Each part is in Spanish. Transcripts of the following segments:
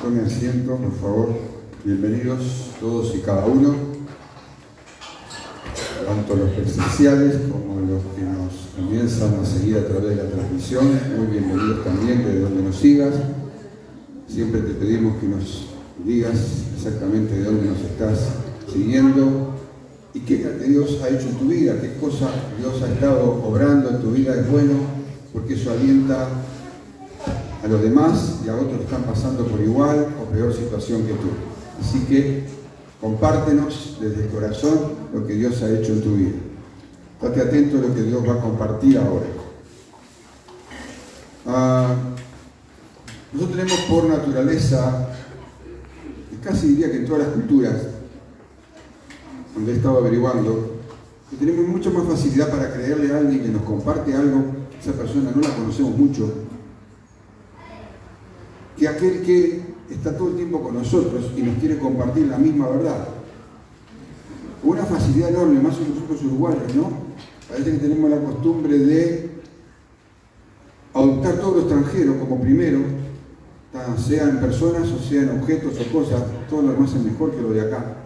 Tomen asiento, por favor. Bienvenidos todos y cada uno, tanto los presenciales como los que nos comienzan a seguir a través de la transmisión. Muy bienvenidos también desde donde nos sigas. Siempre te pedimos que nos digas exactamente de dónde nos estás siguiendo y qué Dios ha hecho en tu vida, qué cosa Dios ha estado obrando en tu vida. Es bueno porque eso alienta a los demás y a otros que están pasando por igual o peor situación que tú. Así que compártenos desde el corazón lo que Dios ha hecho en tu vida. Estate atento a lo que Dios va a compartir ahora. Nosotros tenemos por naturaleza, casi diría que en todas las culturas donde he estado averiguando, que tenemos mucha más facilidad para creerle a alguien que nos comparte algo, esa persona no la conocemos mucho, que aquel que está todo el tiempo con nosotros y nos quiere compartir la misma verdad. Una facilidad enorme, más nosotros uruguayos, ¿no? Parece que tenemos la costumbre de adoptar todo lo extranjero como primero, sea en personas o sea en objetos o cosas, todo lo demás es mejor que lo de acá.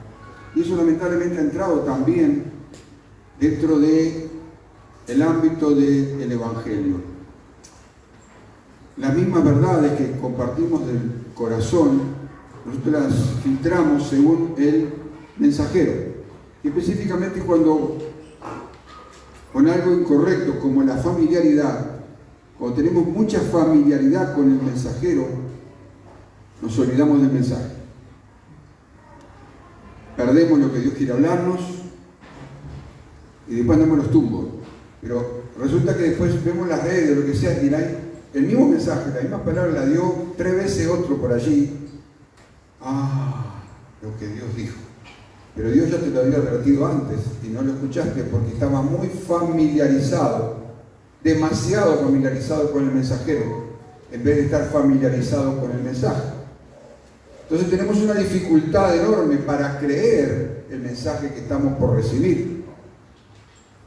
Y eso lamentablemente ha entrado también dentro del ámbito del Evangelio. Las mismas verdades que compartimos del corazón, nosotros las filtramos según el mensajero. Y específicamente cuando con algo incorrecto como la familiaridad, cuando tenemos mucha familiaridad con el mensajero, nos olvidamos del mensaje. Perdemos lo que Dios quiere hablarnos y después damos los tumbos. Pero resulta que después vemos las redes, lo que sea, y el mismo mensaje, la misma palabra la dio 3 veces otro por allí. Lo que Dios dijo. Pero Dios ya te lo había advertido antes y no lo escuchaste porque estaba muy familiarizado, demasiado familiarizado con el mensajero, en vez de estar familiarizado con el mensaje. Entonces tenemos una dificultad enorme para creer el mensaje que estamos por recibir.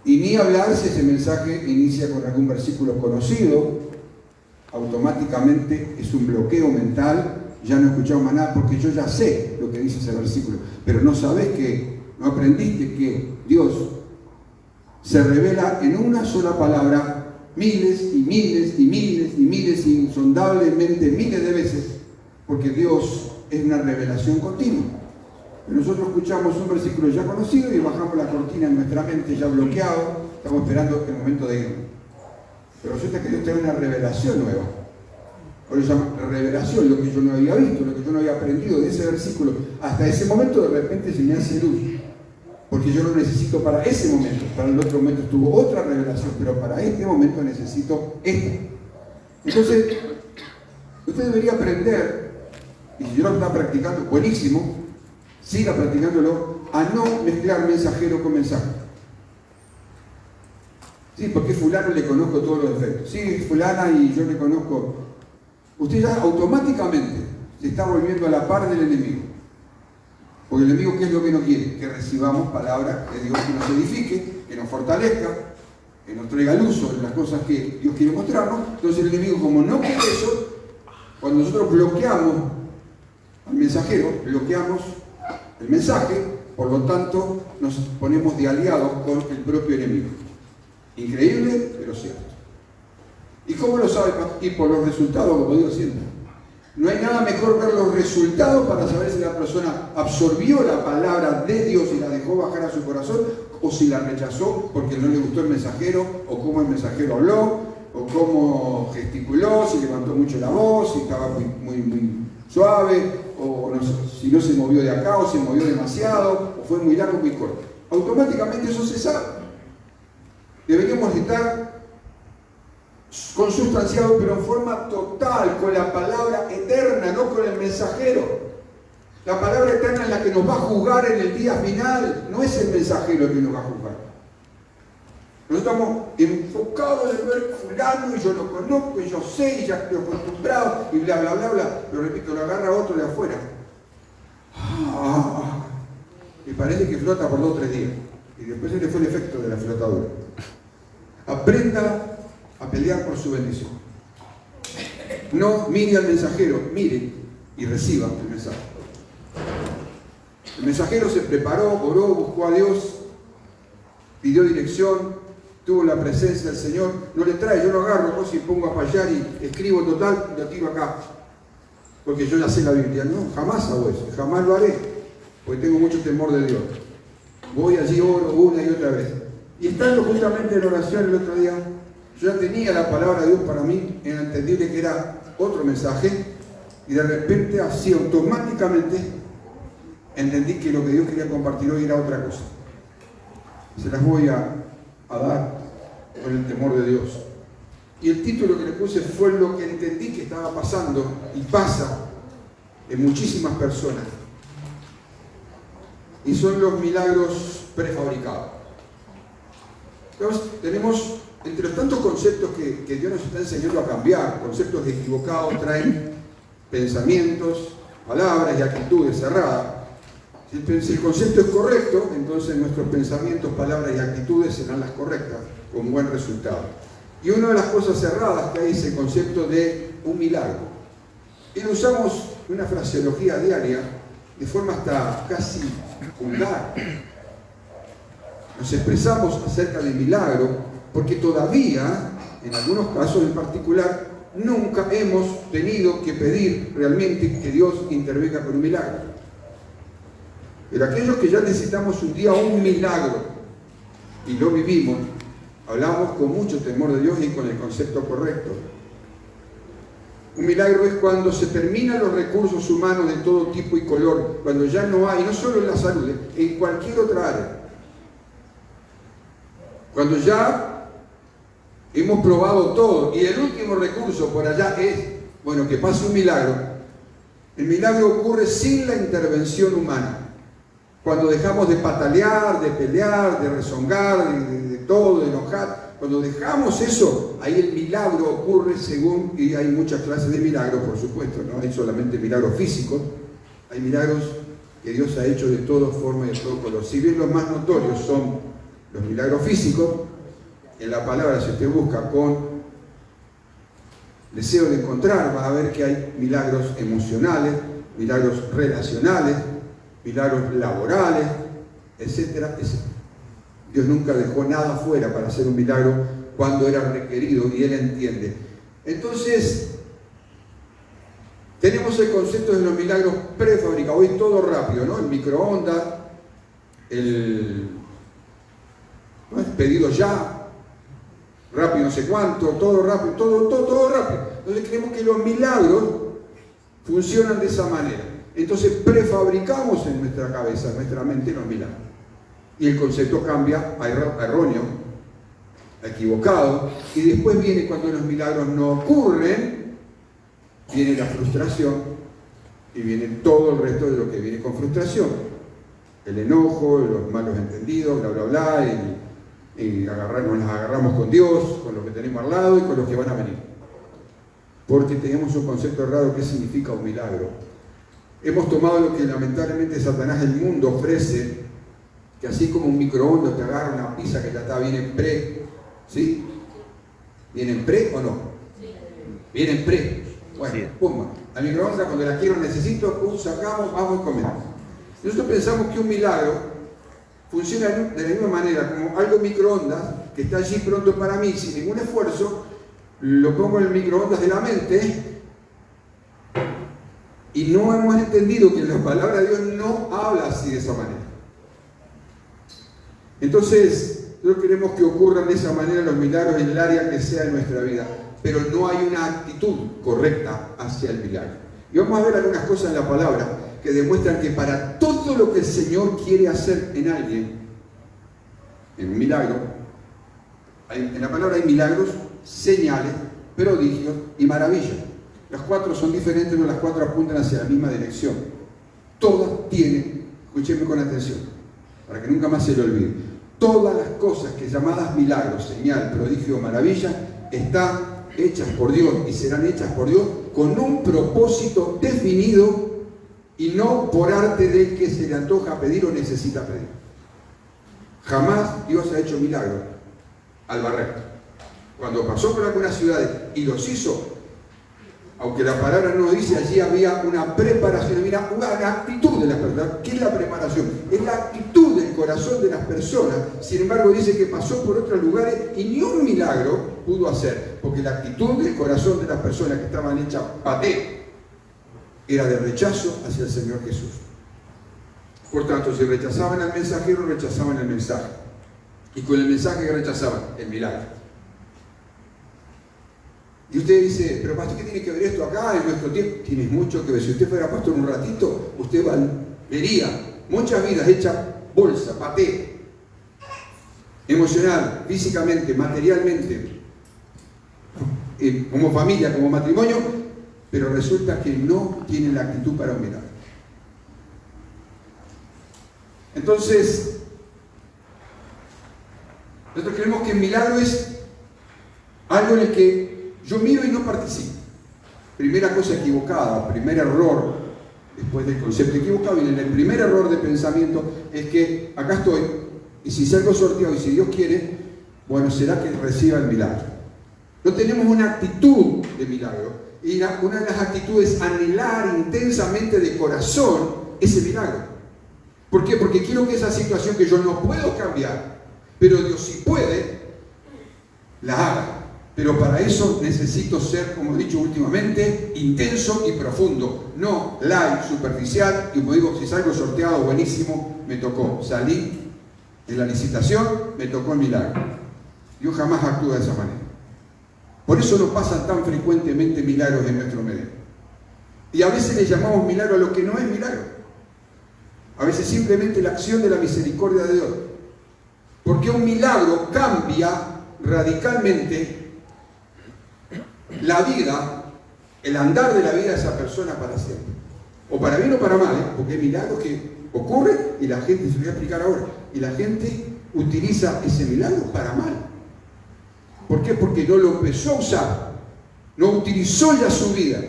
Y ni hablar si ese mensaje inicia con algún versículo conocido, automáticamente es un bloqueo mental. Ya no escuchamos más nada porque yo ya sé lo que dice ese versículo, pero no sabes que, no aprendiste que Dios se revela en una sola palabra miles y miles y miles y miles, insondablemente miles de veces, porque Dios es una revelación continua. Pero nosotros escuchamos un versículo ya conocido y bajamos la cortina en nuestra mente ya bloqueado, estamos esperando el momento de irnos. Pero resulta que Dios tiene una revelación nueva. Por eso se llama revelación, lo que yo no había visto, lo que yo no había aprendido de ese versículo. Hasta ese momento de repente se me hace luz. Porque yo lo necesito para ese momento. Para el otro momento estuvo otra revelación, pero para este momento necesito esta. Entonces, usted debería aprender, y si yo lo está practicando, buenísimo, siga practicándolo, a no mezclar mensajero con mensaje. Sí, porque fulano le conozco todos los defectos. Sí, fulana y yo le conozco. Usted ya automáticamente se está volviendo a la par del enemigo. Porque el enemigo, ¿qué es lo que no quiere? Que recibamos palabras de Dios que nos edifique, que nos fortalezca, que nos traiga luz sobre las cosas que Dios quiere mostrarnos. Entonces el enemigo, como no quiere eso, cuando nosotros bloqueamos al mensajero, bloqueamos el mensaje, por lo tanto nos ponemos de aliados con el propio enemigo. Increíble, pero cierto. ¿Y cómo lo sabe? Y por los resultados, como digo siempre. No hay nada mejor ver los resultados para saber si la persona absorbió la palabra de Dios y la dejó bajar a su corazón, o si la rechazó porque no le gustó el mensajero, o cómo el mensajero habló, o cómo gesticuló, si levantó mucho la voz, si estaba muy suave, o no sé, si no se movió de acá, o se movió demasiado, o fue muy largo o muy corto. Automáticamente eso se sabe. Deberíamos estar consustanciados, pero en forma total, con la palabra eterna, no con el mensajero. La palabra eterna es la que nos va a juzgar en el día final, no es el mensajero el que nos va a juzgar. Nosotros estamos enfocados en ver fulano y yo lo conozco y yo sé y ya estoy acostumbrado y bla bla bla bla, pero repito, lo agarra otro de afuera y parece que flota por 2 o 3 días y después se le fue el efecto de la flotadura. Aprenda a pelear por su bendición. No mire al mensajero, mire y reciba el mensaje. El mensajero se preparó, oró, buscó a Dios, pidió dirección, tuvo la presencia del Señor. No le trae, yo lo agarro, pues, y pongo a fallar y escribo total y lo tiro acá, porque yo ya sé la Biblia. No, jamás hago eso, jamás lo haré, porque tengo mucho temor de Dios. Voy allí, oro una y otra vez. Y estando justamente en oración el otro día, yo ya tenía la palabra de Dios para mí, era entendible que era otro mensaje, y de repente, así automáticamente, entendí que lo que Dios quería compartir hoy era otra cosa. Se las voy a dar con el temor de Dios. Y el título que le puse fue lo que entendí que estaba pasando y pasa en muchísimas personas. Y son los milagros prefabricados. Entonces, tenemos, entre los tantos conceptos que Dios nos está enseñando a cambiar, conceptos equivocados traen pensamientos, palabras y actitudes cerradas. Si el concepto es correcto, entonces nuestros pensamientos, palabras y actitudes serán las correctas, con buen resultado. Y una de las cosas cerradas que hay es el concepto de un milagro. Y lo usamos en una fraseología diaria, de forma hasta casi vulgar. Nos expresamos acerca del milagro, porque todavía, en algunos casos en particular, nunca hemos tenido que pedir realmente que Dios intervenga con un milagro. Pero aquellos que ya necesitamos un día un milagro y lo vivimos, hablamos con mucho temor de Dios y con el concepto correcto. Un milagro es cuando se terminan los recursos humanos de todo tipo y color, cuando ya no hay, no solo en la salud, en cualquier otra área. Cuando ya hemos probado todo y el último recurso por allá es, bueno, que pase un milagro. El milagro ocurre sin la intervención humana. Cuando dejamos de patalear, de pelear, de rezongar, de todo, de enojar, cuando dejamos eso, ahí el milagro ocurre según, y hay muchas clases de milagros, por supuesto, no hay solamente milagros físicos, hay milagros que Dios ha hecho de todas formas y de todo color. Si bien los más notorios son los milagros físicos, en la palabra, si usted busca con deseo de encontrar, va a ver que hay milagros emocionales, milagros relacionales, milagros laborales, etcétera, etcétera. Dios nunca dejó nada fuera para hacer un milagro cuando era requerido y Él entiende. Entonces, tenemos el concepto de los milagros prefabricados. Hoy todo rápido, ¿no? El microondas, el pedido ya, rápido no sé cuánto, todo rápido, todo rápido. Entonces creemos que los milagros funcionan de esa manera. Entonces prefabricamos en nuestra cabeza, en nuestra mente los milagros. Y el concepto cambia a erróneo, a equivocado, y después viene cuando los milagros no ocurren, viene la frustración y viene todo el resto de lo que viene con frustración. El enojo, los malos entendidos, bla, bla, bla, y nos agarramos con Dios, con lo que tenemos al lado y con los que van a venir. Porque tenemos un concepto errado que significa un milagro. Hemos tomado lo que lamentablemente Satanás del mundo ofrece, que así como un microondas te agarra una pizza que ya está bien en pre, ¿sí? ¿Viene en pre o no? Viene en pre. Bueno, pumba. La microondas cuando la quiero, necesito, sacamos, vamos y comemos. Nosotros pensamos que un milagro funciona de la misma manera, como algo microondas que está allí pronto para mí, sin ningún esfuerzo, lo pongo en el microondas de la mente. Y no hemos entendido que la palabra de Dios no habla así de esa manera. Entonces, nosotros queremos que ocurran de esa manera los milagros en el área que sea de nuestra vida, pero no hay una actitud correcta hacia el milagro. Y vamos a ver algunas cosas en la palabra que demuestran que para todo lo que el Señor quiere hacer en alguien, en un milagro, en la palabra hay milagros, señales, prodigios y maravillas. Las cuatro son diferentes, pero las cuatro apuntan hacia la misma dirección. Todas tienen, escúchenme con atención, para que nunca más se le olvide, todas las cosas que llamadas milagros, señal, prodigio o maravilla, están hechas por Dios y serán hechas por Dios con un propósito definido y no por arte del que se le antoja pedir o necesita pedir. Jamás Dios ha hecho milagros al barrer. Cuando pasó por algunas ciudades y los hizo, aunque la palabra no dice, allí había una preparación, había una actitud de las personas. ¿Qué es la preparación? Es la actitud del corazón de las personas. Sin embargo, dice que pasó por otros lugares y ni un milagro pudo hacer, porque la actitud del corazón de las personas que estaban hechas paté era de rechazo hacia el Señor Jesús. Por tanto, si rechazaban al mensajero, rechazaban el mensaje. Y con el mensaje que rechazaban, el milagro. Y usted dice, pero pastor, ¿qué tiene que ver esto acá en nuestro tiempo? Tiene mucho que ver. Si usted fuera pastor un ratito, usted vería muchas vidas hechas bolsa, paté, emocional, físicamente, materialmente, como familia, como matrimonio, pero resulta que no tienen la actitud para un milagro. Entonces, nosotros creemos que el milagro es algo en el que yo miro y no participo. Primera cosa equivocada, primer error, después del concepto equivocado, viene el primer error de pensamiento, es que acá estoy, y si salgo sorteado y si Dios quiere, bueno, será que reciba el milagro. No tenemos una actitud de milagro, y una de las actitudes es anhelar intensamente de corazón ese milagro. ¿Por qué? Porque quiero que esa situación que yo no puedo cambiar, pero Dios sí puede, la haga. Pero para eso necesito ser, como he dicho últimamente, intenso y profundo. No light, superficial, y como digo, si salgo sorteado, buenísimo, me tocó. Salí de la licitación, me tocó el milagro. Dios jamás actúa de esa manera. Por eso nos pasan tan frecuentemente milagros en nuestro medio. Y a veces le llamamos milagro a lo que no es milagro. A veces simplemente la acción de la misericordia de Dios. Porque un milagro cambia radicalmente la vida, el andar de la vida de esa persona para siempre. O para bien o para mal, porque hay milagros que ocurren y la gente, se lo voy a explicar ahora, y la gente utiliza ese milagro para mal. ¿Por qué? Porque no lo empezó a usar, no utilizó ya su vida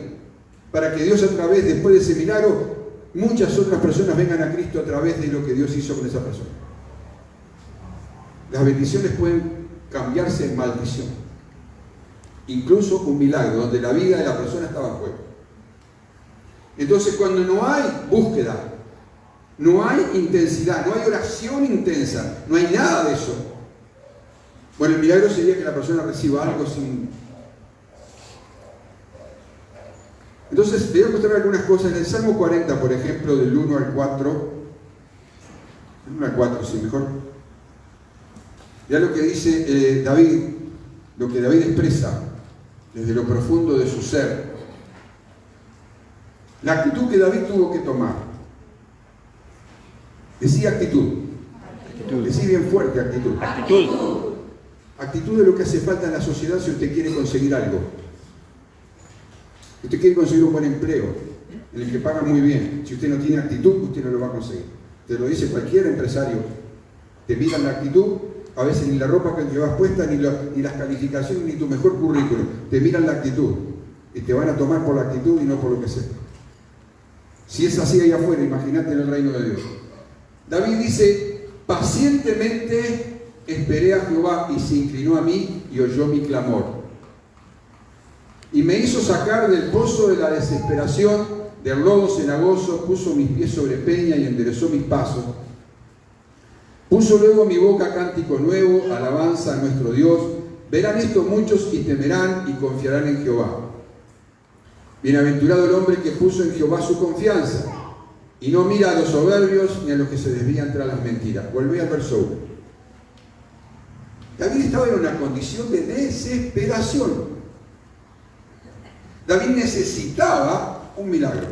para que Dios a través, después de ese milagro, muchas otras personas vengan a Cristo a través de lo que Dios hizo con esa persona. Las bendiciones pueden cambiarse en maldición. Incluso un milagro donde la vida de la persona estaba en juego. Entonces, cuando no hay búsqueda, no hay intensidad, no hay oración intensa, no hay nada de eso, bueno, el milagro sería que la persona reciba algo sin... Entonces, te voy a mostrar algunas cosas. En el Salmo 40, por ejemplo, del 1 al 4, del 1 al 4, sí, mejor. Ya lo que dice David, lo que David expresa desde lo profundo de su ser. La actitud que David tuvo que tomar. Decía actitud. Decía bien fuerte actitud. Actitud de lo que hace falta en la sociedad si usted quiere conseguir algo. Si usted quiere conseguir un buen empleo, en el que pagan muy bien. Si usted no tiene actitud, usted no lo va a conseguir. Te lo dice cualquier empresario. Te miran la actitud, a veces ni la ropa que llevas puesta, ni las calificaciones, ni tu mejor currículum. Te miran la actitud. Y te van a tomar por la actitud y no por lo que sea. Si es así allá afuera, imagínate en el reino de Dios. David dice, pacientemente esperé a Jehová y se inclinó a mí y oyó mi clamor. Y me hizo sacar del pozo de la desesperación, del lodo cenagoso, puso mis pies sobre peña y enderezó mis pasos. Puso luego en mi boca cántico nuevo, alabanza a nuestro Dios. Verán esto muchos y temerán y confiarán en Jehová. Bienaventurado el hombre que puso en Jehová su confianza y no mira a los soberbios ni a los que se desvían tras las mentiras. Volví al verso 1. David estaba en una condición de desesperación. David necesitaba un milagro.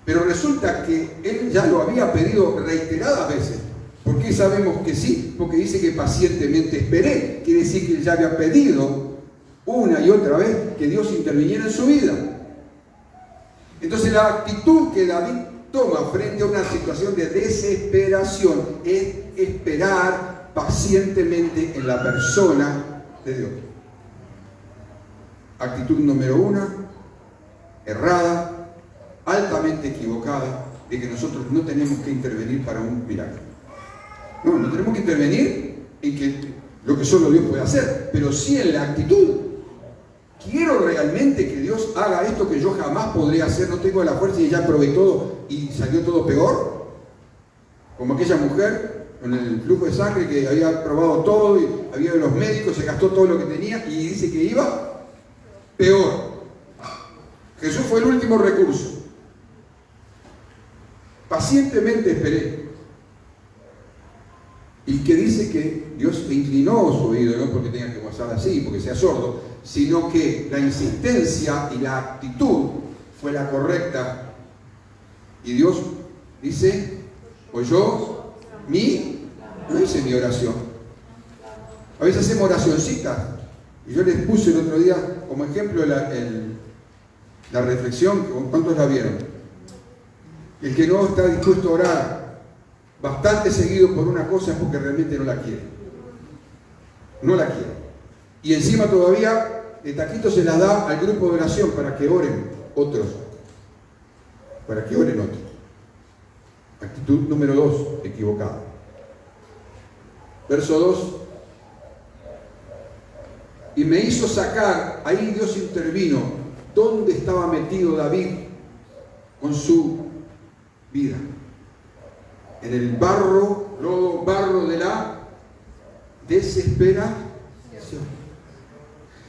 Pero resulta que él ya lo había pedido reiteradas veces. ¿Por qué sabemos que sí? Porque dice que pacientemente esperé. Quiere decir que él ya había pedido una y otra vez que Dios interviniera en su vida. Entonces la actitud que David toma frente a una situación de desesperación es esperar pacientemente en la persona de Dios. Actitud número 1, errada, altamente equivocada, de que nosotros no tenemos que intervenir para un milagro. No tenemos que intervenir en que lo que solo Dios puede hacer, pero sí en la actitud. ¿quiero realmente que Dios haga esto que yo jamás podría hacer? No tengo la fuerza y ya probé todo y salió todo peor. Como aquella mujer con el flujo de sangre que había probado todo y había de los médicos, se gastó todo lo que tenía y dice que iba peor. Jesús fue el último recurso. Pacientemente esperé. Y que dice que Dios le inclinó su oído, no porque tenga que pasar así, porque sea sordo, sino que la insistencia y la actitud fue la correcta. Y Dios dice, oyó no hice mi oración. A veces hacemos oracioncitas. Y yo les puse el otro día como ejemplo la reflexión, ¿cuántos la vieron? El que no está dispuesto a orar bastante seguido por una cosa es porque realmente no la quiere. No la quiere. Y encima todavía de taquito se la da al grupo de oración para que oren otros. Para que oren otros. Actitud número 2, equivocada. Verso 2. Y me hizo sacar, ahí Dios intervino, ¿dónde estaba metido David con su vida? En el barro de la desesperación.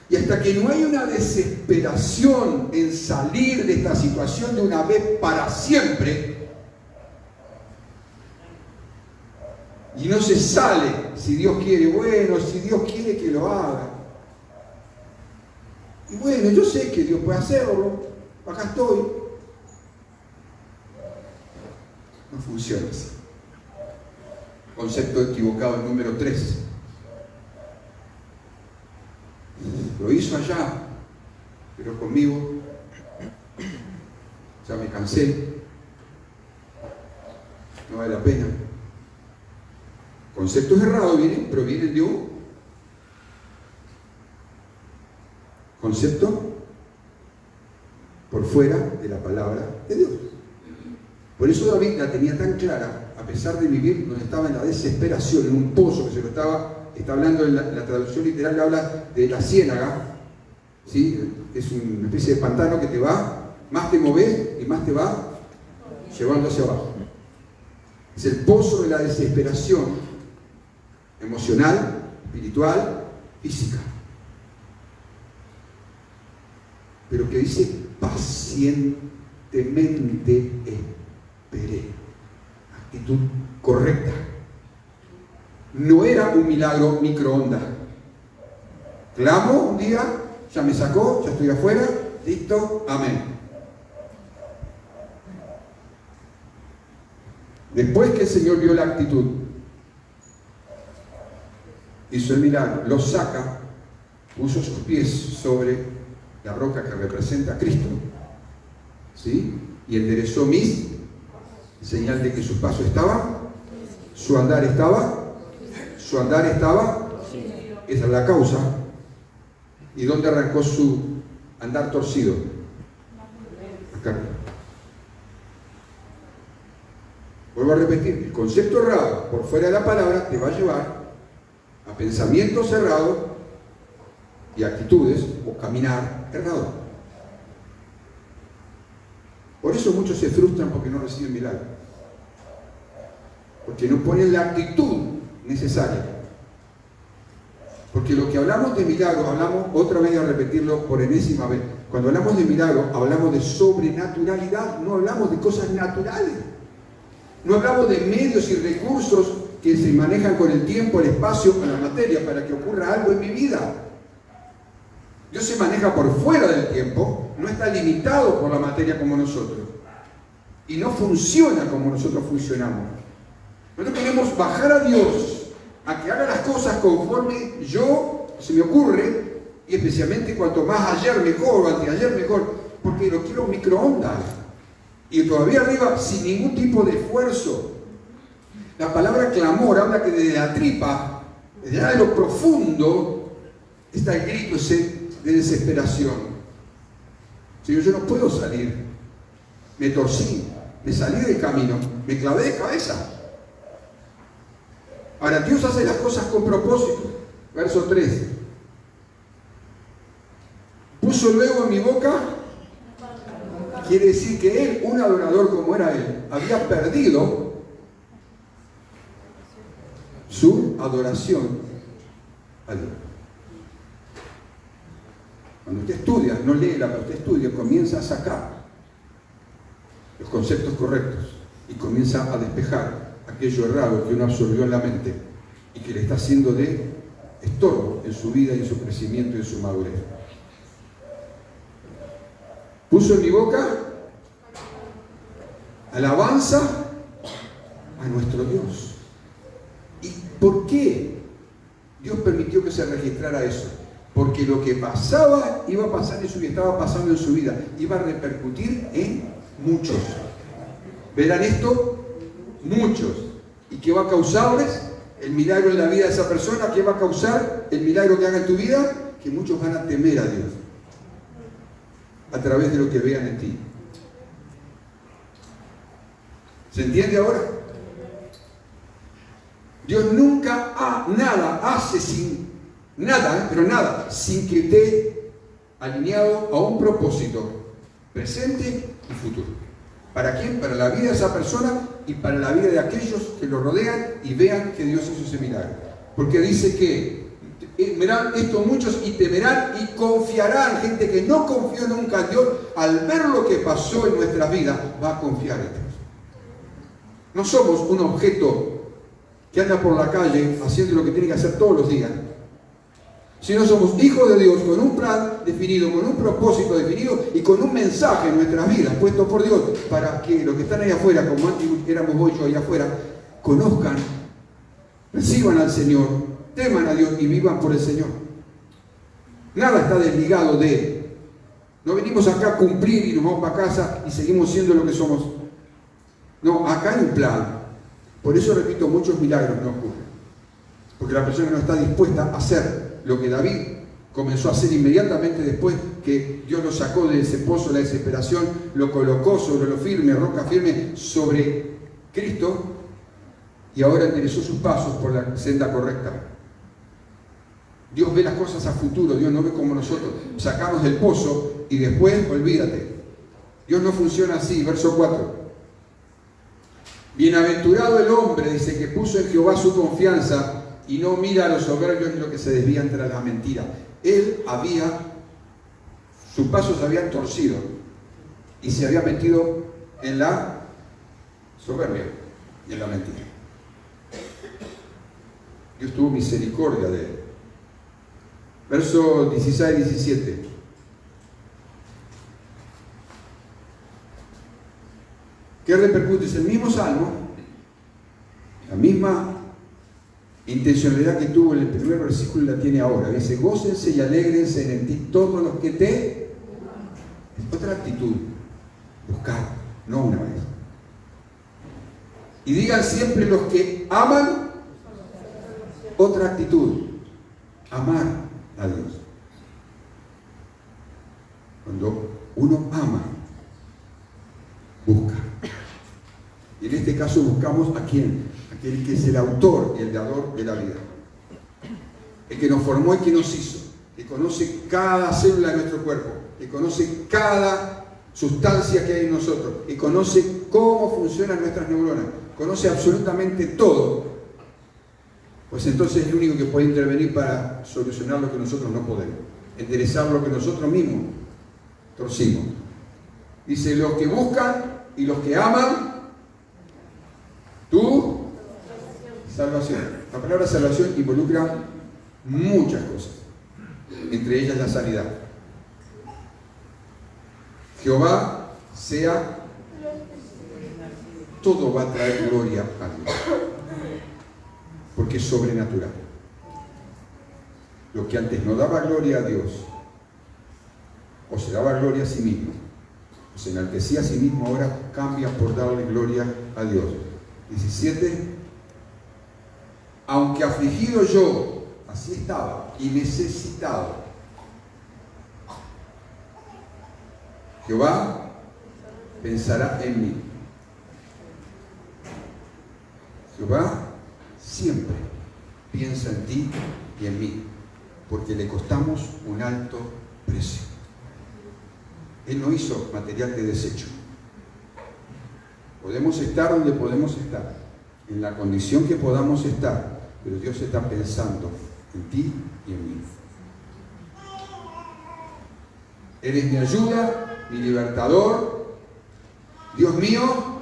Y hasta que no hay una desesperación en salir de esta situación de una vez para siempre, y no se sale, si Dios quiere, bueno, si Dios quiere que lo haga. Y bueno, yo sé que Dios puede hacerlo, acá estoy. No funciona así. Concepto equivocado, el número 3. Lo hizo allá, pero conmigo ya me cansé. No vale la pena. Conceptos errados provienen de un concepto por fuera de la palabra de Dios. Por eso David la tenía tan clara, a pesar de vivir donde estaba en la desesperación, en un pozo que se lo está hablando en la traducción literal, habla de la ciénaga, ¿sí? Es una especie de pantano que te va, más te moves y más te va llevando hacia abajo. Es el pozo de la desesperación emocional, espiritual, física. Pero que dice pacientemente esperé. Actitud correcta. No era un milagro microondas. Clamo un día, ya me sacó, ya estoy afuera, listo, amén. Después que el Señor vio la actitud, hizo el milagro, lo saca, puso sus pies sobre la roca que representa a Cristo, ¿sí? Y enderezó mis, señal de que su paso estaba, su andar estaba, esa es la causa. ¿Y dónde arrancó su andar torcido? Acá. Vuelvo a repetir, el concepto errado por fuera de la palabra te va a llevar a pensamientos errados y actitudes o caminar errado. Por eso muchos se frustran porque no reciben milagro, porque no ponen la actitud necesaria. Porque lo que hablamos de milagro, hablamos otra vez a repetirlo por enésima vez, cuando hablamos de milagro hablamos de sobrenaturalidad, no hablamos de cosas naturales, no hablamos de medios y recursos que se manejan con el tiempo, el espacio, con la materia para que ocurra algo en mi vida. Dios se maneja por fuera del tiempo, no está limitado por la materia como nosotros y no funciona como nosotros funcionamos. Nosotros queremos bajar a Dios a que haga las cosas conforme se me ocurre, y especialmente cuanto más ayer mejor o anteayer mejor, porque lo quiero microondas y todavía arriba sin ningún tipo de esfuerzo. La palabra clamor habla que desde la tripa, desde allá de lo profundo, está el grito de desesperación. Señor, yo no puedo salir, me torcí, me salí del camino, me clavé de cabeza. Ahora, Dios hace las cosas con propósito. Verso 3. puso luego en mi boca, quiere decir que él, un adorador como era él, había perdido su adoración a Dios. Cuando usted estudia, no lee la palabra, usted estudia, comienza a sacar los conceptos correctos y comienza a despejar aquello errado que uno absorbió en la mente y que le está haciendo de estorbo en su vida y en su crecimiento y en su madurez. Puso en mi boca alabanza a nuestro Dios. ¿Y por qué Dios permitió que se registrara eso? Porque lo que pasaba iba a pasar en su vida, estaba pasando en su vida, iba a repercutir en muchos. ¿Verán esto? Muchos. ¿Y qué va a causarles? El milagro en la vida de esa persona. ¿Qué va a causar el milagro que haga en tu vida? Que muchos van a temer a Dios a través de lo que vean en ti. ¿Se entiende ahora? Dios nunca hace sin nada, pero nada, sin que esté alineado a un propósito presente y futuro. ¿Para quién? Para la vida de esa persona y para la vida de aquellos que lo rodean y vean que Dios hizo ese milagro. Porque dice que verán esto muchos y temerán y confiarán. Gente que no confió nunca en Dios, al ver lo que pasó en nuestra vida, va a confiar en Dios. No somos un objeto que anda por la calle haciendo lo que tiene que hacer todos los días, sino somos hijos de Dios con un plan definido, con un propósito definido y con un mensaje en nuestras vidas puesto por Dios para que los que están ahí afuera, como antes éramos hoy yo ahí afuera, conozcan, reciban al Señor, teman a Dios y vivan por el Señor. Nada está desligado de Él. No venimos acá a cumplir y nos vamos para casa y seguimos siendo lo que somos. No, acá hay un plan. Por eso, repito, muchos milagros no ocurren. Porque la persona no está dispuesta a hacer lo que David comenzó a hacer inmediatamente después que Dios lo sacó de ese pozo de la desesperación, lo colocó sobre lo firme, roca firme, sobre Cristo, y ahora enderezó sus pasos por la senda correcta. Dios ve las cosas a futuro, Dios no ve como nosotros. Sacamos del pozo y después, olvídate. Dios no funciona así. Verso 4. Bienaventurado el hombre, dice, que puso en Jehová su confianza y no mira a los soberbios ni lo que se desvían tras la mentira. Sus pasos se habían torcido y se había metido en la soberbia y en la mentira. Dios tuvo misericordia de él. Verso 16 y 17. ¿Qué repercute? Es el mismo salmo, la misma intencionalidad que tuvo en el primer versículo la tiene ahora. Dice, gócense y alégrense en ti todos los que te... Es otra actitud, buscar, no una vez. Y digan siempre los que aman, otra actitud, amar a Dios. Cuando uno ama, busca. Y en este caso buscamos a quién, aquel que es el autor y el dador de la vida, el que nos formó y que nos hizo, que conoce cada célula de nuestro cuerpo, que conoce cada sustancia que hay en nosotros, que conoce cómo funcionan nuestras neuronas, conoce absolutamente todo. Pues entonces es el único que puede intervenir para solucionar lo que nosotros no podemos, enderezar lo que nosotros mismos torcimos. Dice, los que buscan y los que aman tu salvación. La palabra salvación involucra muchas cosas, entre ellas la sanidad. Jehová sea, todo va a traer gloria a Dios, porque es sobrenatural. Lo que antes no daba gloria a Dios, o se daba gloria a sí mismo, o se enaltecía a sí mismo, ahora cambia por darle gloria a Dios. 17. Aunque afligido yo, así estaba, y necesitado, Jehová pensará en mí. Jehová siempre piensa en ti y en mí, porque le costamos un alto precio. Él no hizo material de desecho. Podemos estar donde podemos estar, en la condición que podamos estar, pero Dios está pensando en ti y en mí. Eres mi ayuda, mi libertador, Dios mío.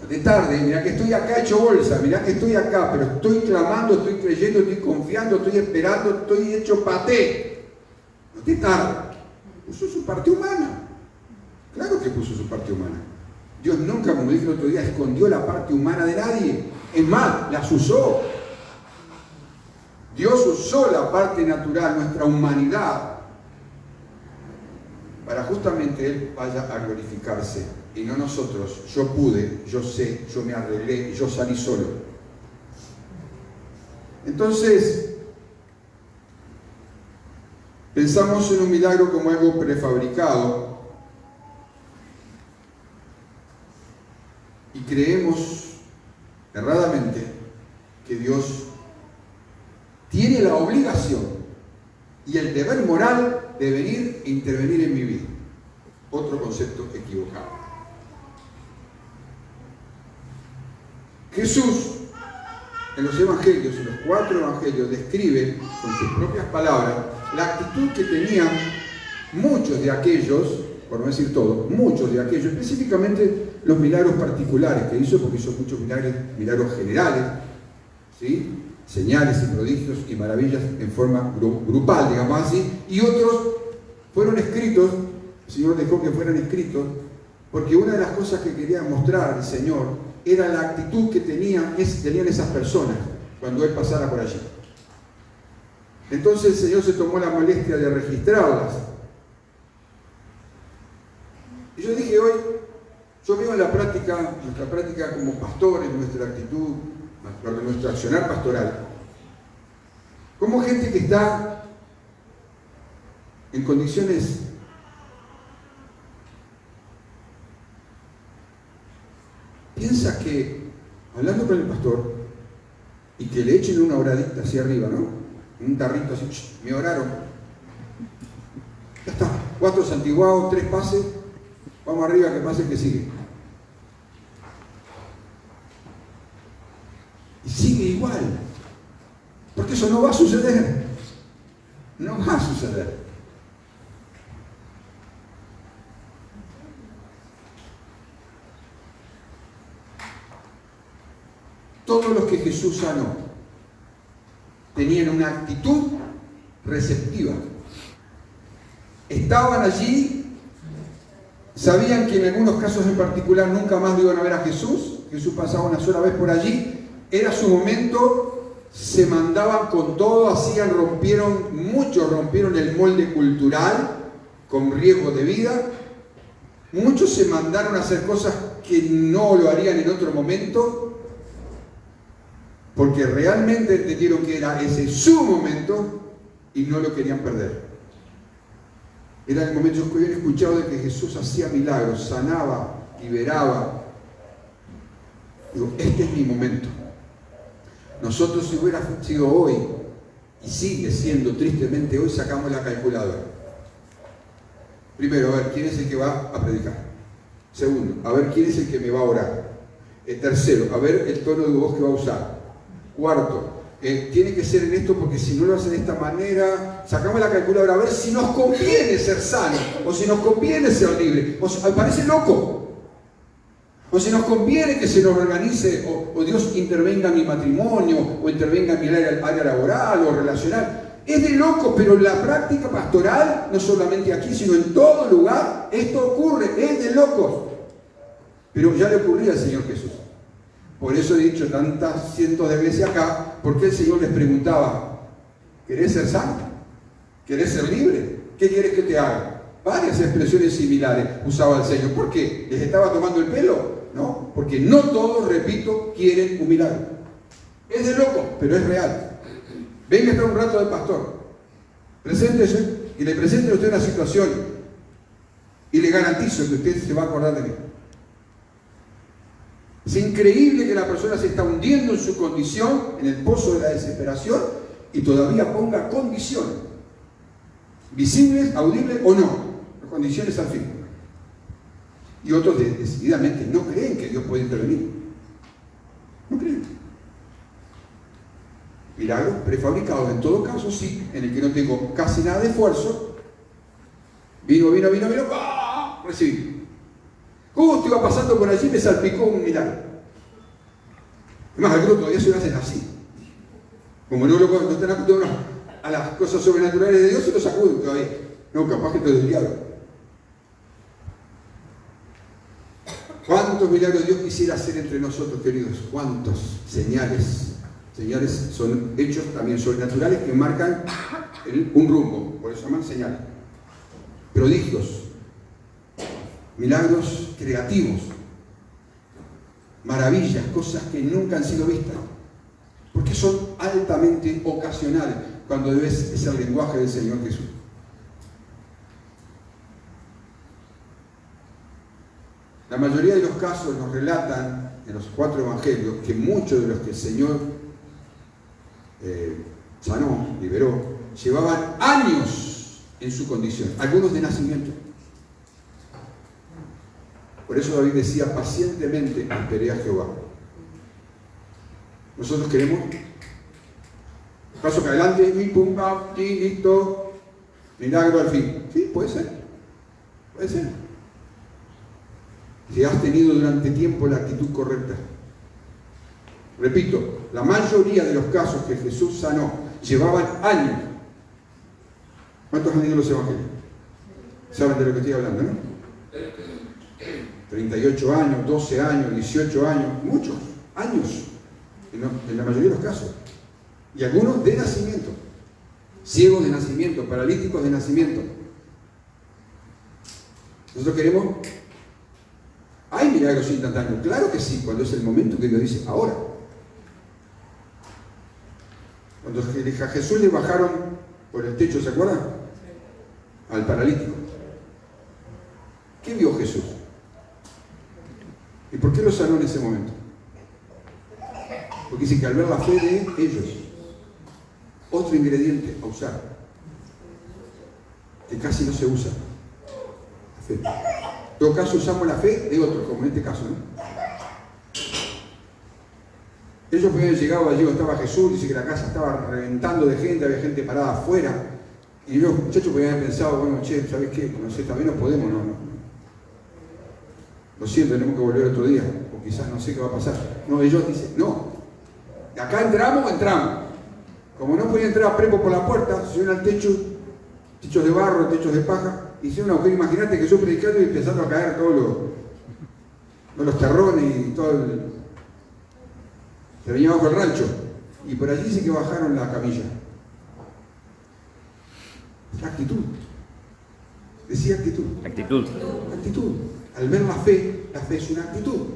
De tarde, mirá que estoy acá hecho bolsa, mirá que estoy acá, pero estoy clamando, estoy creyendo, estoy confiando, estoy esperando, estoy hecho paté. No te tarde. Puso su parte humana. Claro que puso su parte humana. Dios nunca, como dije el otro día, escondió la parte humana de nadie. Es más, las usó. Dios usó la parte natural, nuestra humanidad, para justamente Él vaya a glorificarse. Y no nosotros. Yo pude, yo sé, yo me arreglé, yo salí solo. Entonces, pensamos en un milagro como algo prefabricado y creemos erradamente que Dios tiene la obligación y el deber moral de venir e intervenir en mi vida. Otro concepto equivocado. Jesús, en los evangelios, en los 4 evangelios, describe con sus propias palabras la actitud que tenían muchos de aquellos, por no decir todos, muchos de aquellos, específicamente los milagros particulares que hizo, porque hizo muchos milagros generales, ¿sí? Señales y prodigios y maravillas en forma grupal, digamos así, y otros fueron escritos, el Señor dejó que fueran escritos, porque una de las cosas que quería mostrar el Señor era la actitud que tenían esas personas cuando Él pasara por allí. Entonces el Señor se tomó la molestia de registrarlas. Y yo dije hoy, yo veo en la práctica, nuestra práctica como pastores, nuestra actitud, nuestro accionar pastoral, como gente que está en condiciones piensa que, hablando con el pastor, y que le echen una oradita hacia arriba, ¿no? Un tarrito así, me oraron. Ya está, 4 santiguados, 3 pases, vamos arriba, que pase el que sigue. Y sigue igual, porque eso no va a suceder. No va a suceder. Todos los que Jesús sanó tenían una actitud receptiva. Estaban allí, sabían que en algunos casos en particular nunca más iban a ver a Jesús. Jesús pasaba una sola vez por allí, era su momento, se mandaban con todo, muchos rompieron el molde cultural con riesgo de vida. Muchos se mandaron a hacer cosas que no lo harían en otro momento, porque realmente entendieron que era ese su momento y no lo querían perder. Era el momento, yo había escuchado de que Jesús hacía milagros, sanaba, liberaba. Digo, este es mi momento. Nosotros, si hubiera sido hoy, y sigue siendo tristemente hoy, sacamos la calculadora. Primero, a ver quién es el que va a predicar. Segundo, a ver quién es el que me va a orar. Tercero, a ver el tono de voz que va a usar. Cuarto, tiene que ser en esto porque si no lo hace de esta manera, sacamos la calculadora a ver si nos conviene ser sanos o si nos conviene ser libres. O si, parece loco. O si nos conviene que se nos organice o Dios intervenga en mi matrimonio o intervenga en mi área laboral o relacional. Es de loco, pero en la práctica pastoral, no solamente aquí, sino en todo lugar, esto ocurre, es de locos. Pero ya le ocurría al Señor Jesús. Por eso he dicho tantas cientos de veces acá, porque el Señor les preguntaba, ¿querés ser sano? ¿Querés ser libre? ¿Qué quieres que te haga? Varias expresiones similares usaba el Señor. ¿Por qué? ¿Les estaba tomando el pelo? No, porque no todos, repito, quieren un milagro. Es de loco, pero es real. Venga a estar un rato del pastor, preséntese y le presente a usted una situación y le garantizo que usted se va a acordar de mí. Es increíble que la persona se está hundiendo en su condición, en el pozo de la desesperación, y todavía ponga condiciones, visibles, audibles o no. condiciones al fin. Y otros decididamente no creen que Dios puede intervenir. No creen. Milagros prefabricados, en todo caso, sí, en el que no tengo casi nada de esfuerzo. Vino, ¡ah! Recibí. Justo iba pasando por allí y me salpicó un milagro. Además, algunos todavía se lo hacen así. Como no están acostumbrados a las cosas sobrenaturales de Dios, se lo sacuden todavía. No, capaz que esto es del diablo. ¿Cuántos milagros Dios quisiera hacer entre nosotros, queridos? ¿Cuántos? Señales. Señales son hechos también sobrenaturales que marcan un rumbo. Por eso se llaman señales. Prodigios. Milagros creativos. Maravillas, cosas que nunca han sido vistas. Porque son altamente ocasionales cuando es el lenguaje del Señor Jesús. La mayoría de los casos nos relatan en los 4 evangelios que muchos de los que el Señor sanó, liberó, llevaban años en su condición, algunos de nacimiento. Por eso David decía, pacientemente esperé a Jehová. Nosotros queremos paso que adelante, y pum, pam, y listo, milagro al fin. Sí, puede ser, puede ser. Si has tenido durante tiempo la actitud correcta. Repito, la mayoría de los casos que Jesús sanó llevaban años. ¿Cuántos han leído los evangelios? ¿Saben de lo que estoy hablando, no? 38 años, 12 años, 18 años, muchos años, en la mayoría de los casos. Y algunos de nacimiento. Ciegos de nacimiento, paralíticos de nacimiento. Nosotros queremos... ¿Hay milagros instantáneos? Claro que sí, cuando es el momento que Dios dice, ahora. Cuando a Jesús le bajaron por el techo, ¿se acuerdan? Al paralítico. ¿Qué vio Jesús? ¿Y por qué lo sanó en ese momento? Porque dice que al ver la fe de ellos, otro ingrediente a usar, que casi no se usa, la fe. En todo caso usamos la fe de otros, como en este caso, ¿no? Ellos habían llegado allí donde estaba Jesús, dice que la casa estaba reventando de gente, había gente parada afuera, y ellos, muchachos, podían haber pensado, bueno, che, ¿sabes qué? No sé, también no podemos, no. Lo siento, tenemos que volver otro día, o quizás no sé qué va a pasar. No, ellos dicen, no, de acá entramos. Como no podía entrar a prepo por la puerta, se subieron al techo, techos de barro, techos de paja, hicieron un agujero. Imagínate que yo predicando y empezando a caer todos los terrones y todo el... Se venía bajo el rancho. Y por allí sí que bajaron la camilla. La actitud. Decía actitud. Actitud. Al ver la fe es una actitud.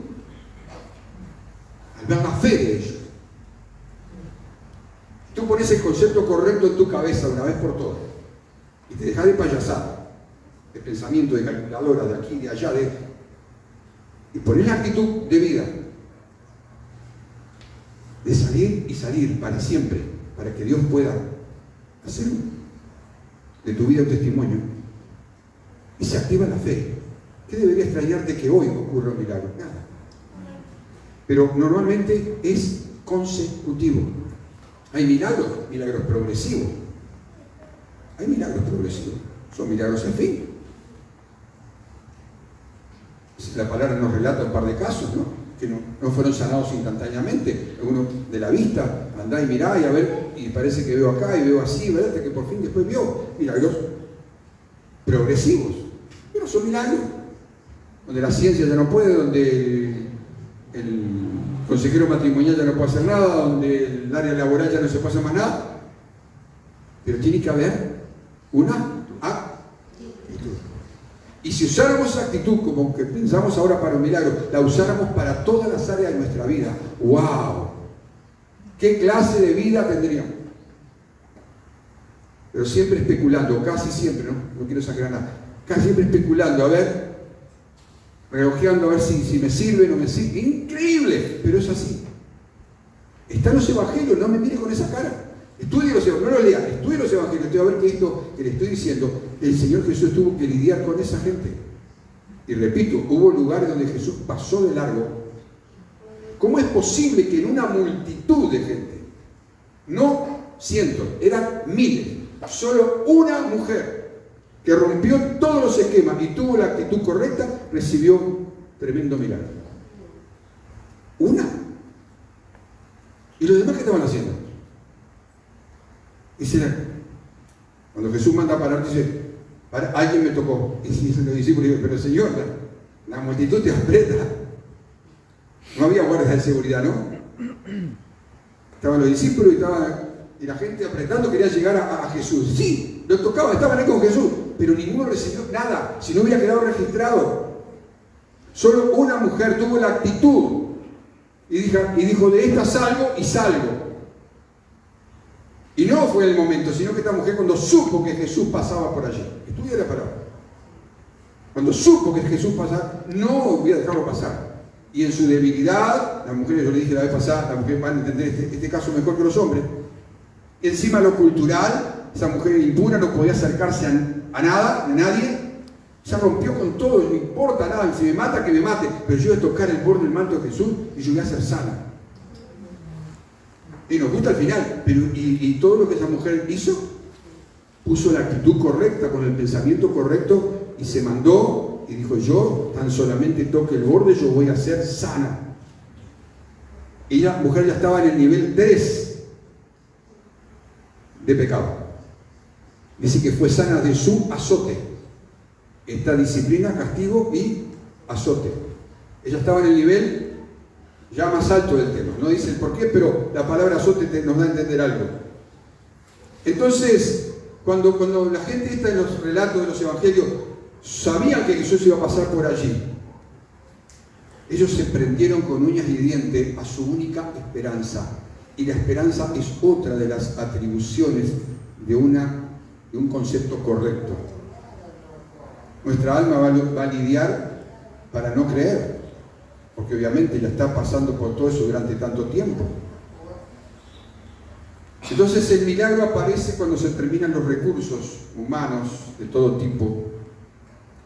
Al ver la fe de ellos. Tú pones el concepto correcto en tu cabeza una vez por todas. Y te dejas de payasada, de pensamiento, de calculadora, de aquí, de allá, y pones la actitud de vida. De salir y salir para siempre, para que Dios pueda hacer de tu vida un testimonio. Y se activa la fe. ¿Qué debería extrañarte que hoy ocurra un milagro? Nada. Pero normalmente es consecutivo. Hay milagros progresivos. Hay milagros progresivos. Son milagros en fin. La palabra nos relata un par de casos, ¿no? Que no fueron sanados instantáneamente. Uno de la vista, andá y mirá y a ver, y parece que veo acá y veo así, ¿verdad? Hasta que por fin después vio milagros progresivos. Pero son milagros donde la ciencia ya no puede, donde el consejero matrimonial ya no puede hacer nada, donde el área laboral ya no se puede hacer más nada. Pero tiene que haber una actitud. Y si usáramos esa actitud como que pensamos ahora para un milagro, la usáramos para todas las áreas de nuestra vida, ¡wow! ¿Qué clase de vida tendríamos? Pero siempre especulando, casi siempre, no quiero exagerar nada, casi siempre especulando, a ver, relojeando a ver si me sirve o no me sirve. Increíble, pero es así. Está en los evangelios, no me mire con esa cara. Estudie los evangelios, no lo lea, estudie los evangelios, estoy a ver que esto que le estoy diciendo el Señor Jesús tuvo que lidiar con esa gente. Y repito, hubo lugares donde Jesús pasó de largo. ¿Cómo es posible que en una multitud de gente, no cientos, eran miles, solo una mujer que rompió todos los esquemas y tuvo la actitud correcta, recibió un tremendo milagro? Una. ¿Y los demás qué estaban haciendo? Dice, cuando Jesús manda a parar, dice, alguien me tocó. Y dicen los discípulos, pero Señor, la multitud te aprieta. No había guardias de seguridad, ¿no? Estaban los discípulos y la gente apretando, quería llegar a Jesús. Sí, los tocaba, estaban ahí con Jesús, pero ninguno recibió nada, si no hubiera quedado registrado. Solo una mujer tuvo la actitud y dijo, de esta salgo y salgo. Y no fue el momento, sino que esta mujer, cuando supo que Jesús pasaba por allí, estudia la palabra, cuando supo que Jesús pasaba, no voy a dejarlo pasar. Y en su debilidad, las mujeres, yo le dije la vez pasada, las mujeres van a entender este caso mejor que los hombres. Y encima lo cultural, esa mujer impura no podía acercarse a nada, a nadie. Ya rompió con todo, no importa nada, si me mata, que me mate, pero yo voy a tocar el borde del manto de Jesús y yo voy a ser sana. Y nos gusta al final, pero y todo lo que esa mujer hizo, puso la actitud correcta, con el pensamiento correcto, y se mandó y dijo, yo tan solamente toque el borde, yo voy a ser sana. Y la mujer ya estaba en el nivel 3 de pecado. Dice que fue sana de su azote. Esta disciplina, castigo y azote. Ella estaba en el nivel ya más alto del tema. No dice el por qué, pero la palabra azote nos da a entender algo. Entonces, cuando la gente está en los relatos de los evangelios, sabían que Jesús iba a pasar por allí. Ellos se prendieron con uñas y dientes a su única esperanza. Y la esperanza es otra de las atribuciones de un concepto correcto. Nuestra alma va a lidiar para no creer, porque obviamente ya está pasando por todo eso durante tanto tiempo. Entonces el milagro aparece cuando se terminan los recursos humanos de todo tipo,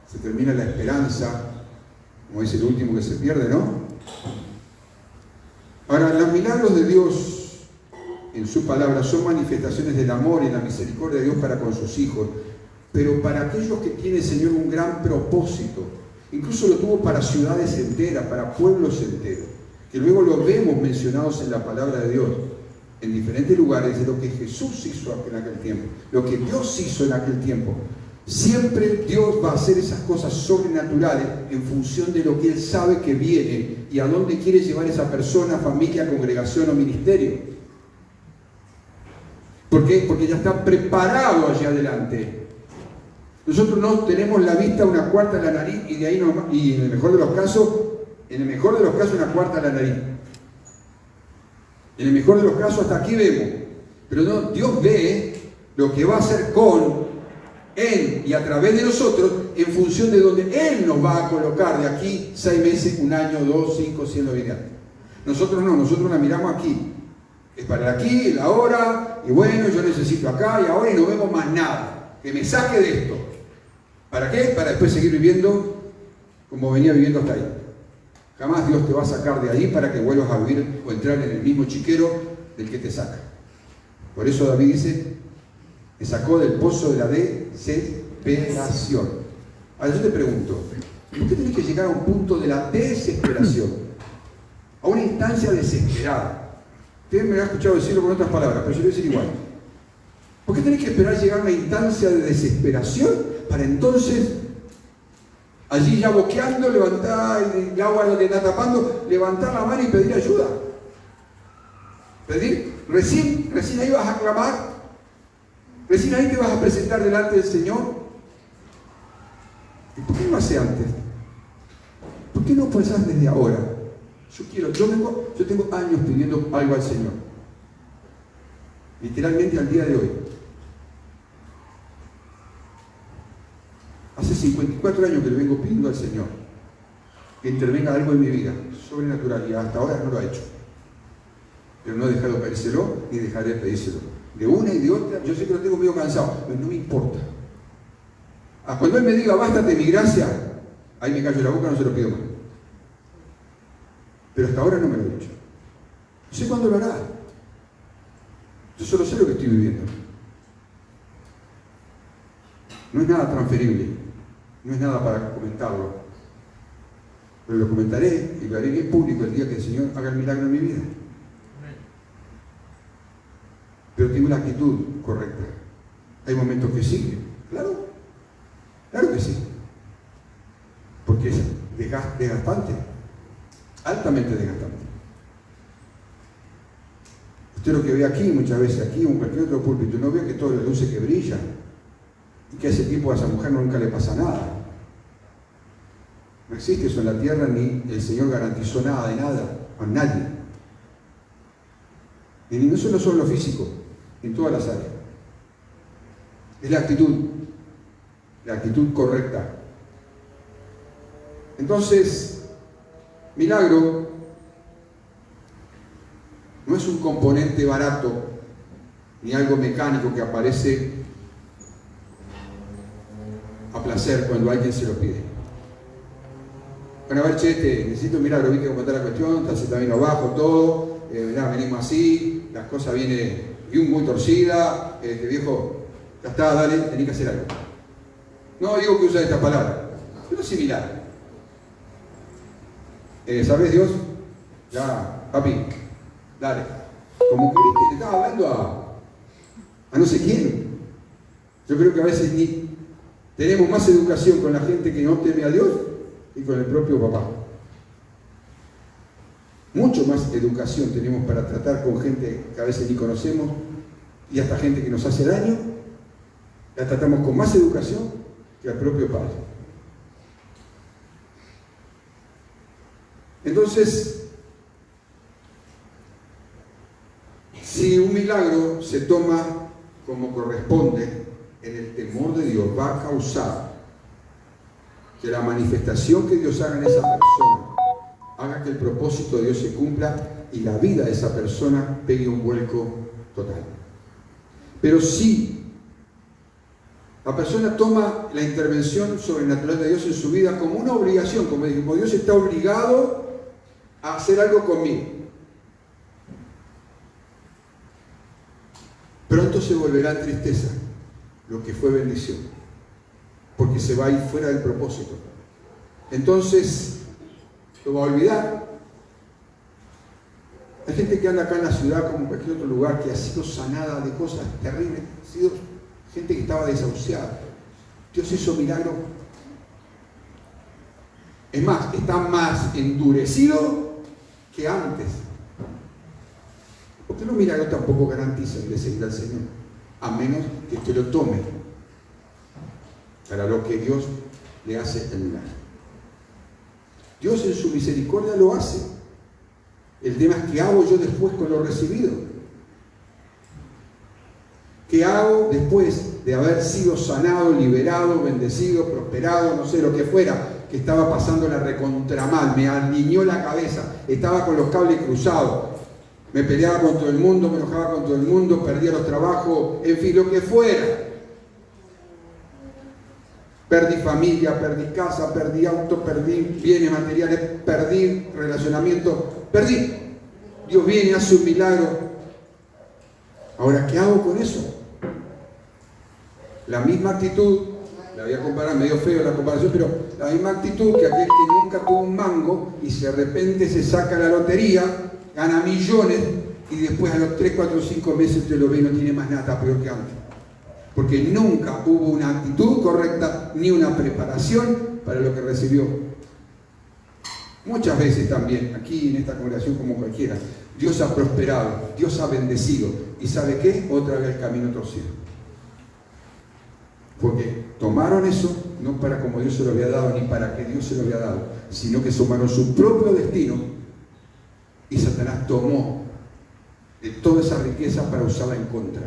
se termina la esperanza, como es el último que se pierde, ¿no? Ahora, los milagros de Dios en su palabra son manifestaciones del amor y la misericordia de Dios para con sus hijos, pero para aquellos que tiene el Señor un gran propósito. Incluso lo tuvo para ciudades enteras, para pueblos enteros, que luego lo vemos mencionados en la palabra de Dios, en diferentes lugares, de lo que Jesús hizo en aquel tiempo, lo que Dios hizo en aquel tiempo. Siempre Dios va a hacer esas cosas sobrenaturales en función de lo que Él sabe que viene y a dónde quiere llevar esa persona, familia, congregación o ministerio. ¿Por qué? Porque ya está preparado allá adelante. Nosotros no tenemos la vista una cuarta de la nariz y de ahí no, y en el mejor de los casos una cuarta de la nariz. En el mejor de los casos hasta aquí vemos. Pero no, Dios ve lo que va a hacer con Él y a través de nosotros en función de donde Él nos va a colocar de aquí 6 meses, 1 año, 2, 5, siendo bien. Nosotros no, nosotros la miramos aquí. Es para aquí, la hora, y bueno, yo necesito acá y ahora y no vemos más nada. Que me saque de esto. ¿Para qué? Para después seguir viviendo como venía viviendo hasta ahí. Jamás Dios te va a sacar de ahí para que vuelvas a vivir o entrar en el mismo chiquero del que te saca. Por eso David dice, me sacó del pozo de la desesperación. Ahora yo te pregunto, ¿por qué tenés que llegar a un punto de la desesperación? A una instancia desesperada. Ustedes me han escuchado decirlo con otras palabras, pero yo voy a decir igual. ¿Por qué tenés que esperar llegar a una instancia de desesperación para entonces, allí ya boqueando, levantar el agua que te está tapando, levantar la mano y pedir ayuda? Pedir, recién ahí vas a clamar, recién ahí te vas a presentar delante del Señor. ¿Y por qué no lo hace antes? ¿Por qué no pensás desde ahora? Yo tengo años pidiendo algo al Señor. Literalmente al día de hoy. Hace 54 años que le vengo pidiendo al Señor que intervenga algo en mi vida, sobrenatural, y hasta ahora no lo ha hecho. Pero no he dejado de pedírselo, ni dejaré de pedírselo. De una y de otra, yo sé que lo tengo medio cansado, pero no me importa. Cuando Él me diga, bástate mi gracia, ahí me callo la boca, no se lo pido más. Pero hasta ahora no me lo he dicho. No sé cuándo lo hará. Yo solo sé lo que estoy viviendo. No es nada transferible, no es nada para comentarlo. Pero lo comentaré y lo haré bien público el día que el Señor haga el milagro en mi vida. Pero tengo la actitud correcta. Hay momentos que sí, claro que sí. Porque es desgastante, altamente desgastante. Usted lo que ve aquí, muchas veces aquí o en cualquier otro púlpito, no ve que todas las luces que brillan y que a ese tipo, a esa mujer nunca le pasa nada. No existe eso en la tierra, ni el Señor garantizó nada de nada a nadie. Y no solo en lo físico, en todas las áreas. Es la actitud correcta. Entonces, milagro no es un componente barato ni algo mecánico que aparece a placer cuando alguien se lo pide. Bueno, a ver, che, necesito un milagro, viste cómo está la cuestión, está bien abajo todo, mirá, venimos así, las cosas vienen muy torcida, viejo, ya está, dale, tenés que hacer algo. No digo que usa esta palabra, pero es similar. ¿Sabes, Dios? Ya, papi, dale. Como que viste, le estaba hablando a no sé quién. Yo creo que a veces ni tenemos más educación con la gente que no teme a Dios y con el propio papá. Mucho más educación tenemos para tratar con gente que a veces ni conocemos y hasta gente que nos hace daño. La tratamos con más educación que al propio padre. Entonces, si un milagro se toma como corresponde en el temor de Dios, va a causar que la manifestación que Dios haga en esa persona haga que el propósito de Dios se cumpla y la vida de esa persona pegue un vuelco total. Pero si la persona toma la intervención sobrenatural de Dios en su vida como una obligación, como dijimos, Dios está obligado a hacer algo conmigo, pronto se volverá en tristeza lo que fue bendición, porque se va a ir fuera del propósito. Entonces lo va a olvidar. Hay gente que anda acá en la ciudad como en cualquier otro lugar que ha sido sanada de cosas terribles, ha sido gente que estaba desahuciada. Dios hizo milagro. Es más, está más endurecido que antes. Porque los milagros tampoco garantizan de seguir al Señor, a menos que usted lo tome para lo que Dios le hace el milagro. Dios en su misericordia lo hace. El tema es qué hago yo después con lo recibido. ¿Qué hago después de haber sido sanado, liberado, bendecido, prosperado, no sé lo que fuera, que estaba pasando la recontramal, me alineó la cabeza, estaba con los cables cruzados, me peleaba con todo el mundo, me enojaba con todo el mundo, perdía los trabajos, en fin, lo que fuera. Perdí familia, perdí casa, perdí auto, perdí bienes materiales, perdí relacionamiento, perdí. Dios viene, hace un milagro. Ahora, ¿qué hago con eso? La misma actitud, la voy a comparar, medio feo la comparación, pero la misma actitud que aquel que nunca tuvo un mango y de repente se saca la lotería, gana millones y después a los 3, 4, 5 meses usted lo ve y no tiene más nada, está peor que antes. Porque nunca hubo una actitud correcta ni una preparación para lo que recibió. Muchas veces también, aquí en esta congregación como cualquiera, Dios ha prosperado, Dios ha bendecido. ¿Y sabe qué? Otra vez el camino torcido. Porque tomaron eso, no para como Dios se lo había dado, ni para que Dios se lo había dado, sino que tomaron su propio destino y Satanás tomó de toda esa riqueza para usarla en contra.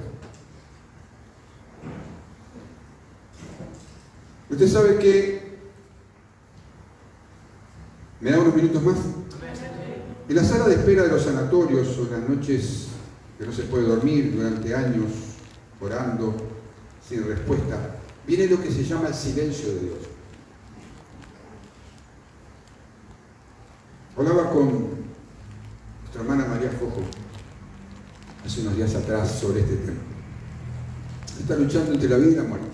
Usted sabe que, ¿me da unos minutos más? En la sala de espera de los sanatorios o en las noches que no se puede dormir durante años orando sin respuesta, viene lo que se llama el silencio de Dios. Hablaba con nuestra hermana María Fojo hace unos días atrás sobre este tema. Está luchando entre la vida y la muerte.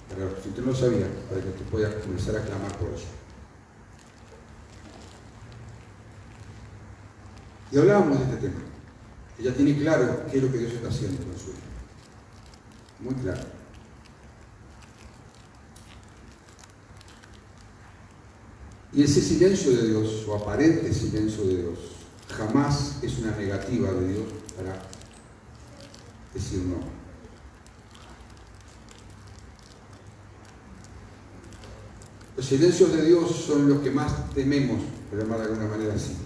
Pero si usted no lo sabía, para que usted pueda comenzar a clamar por eso. Y hablábamos de este tema. Ella tiene claro qué es lo que Dios está haciendo con su vida. Muy claro. Y ese silencio de Dios, o aparente silencio de Dios, jamás es una negativa de Dios para decir no. Los silencios de Dios son los que más tememos, por llamar de alguna manera así.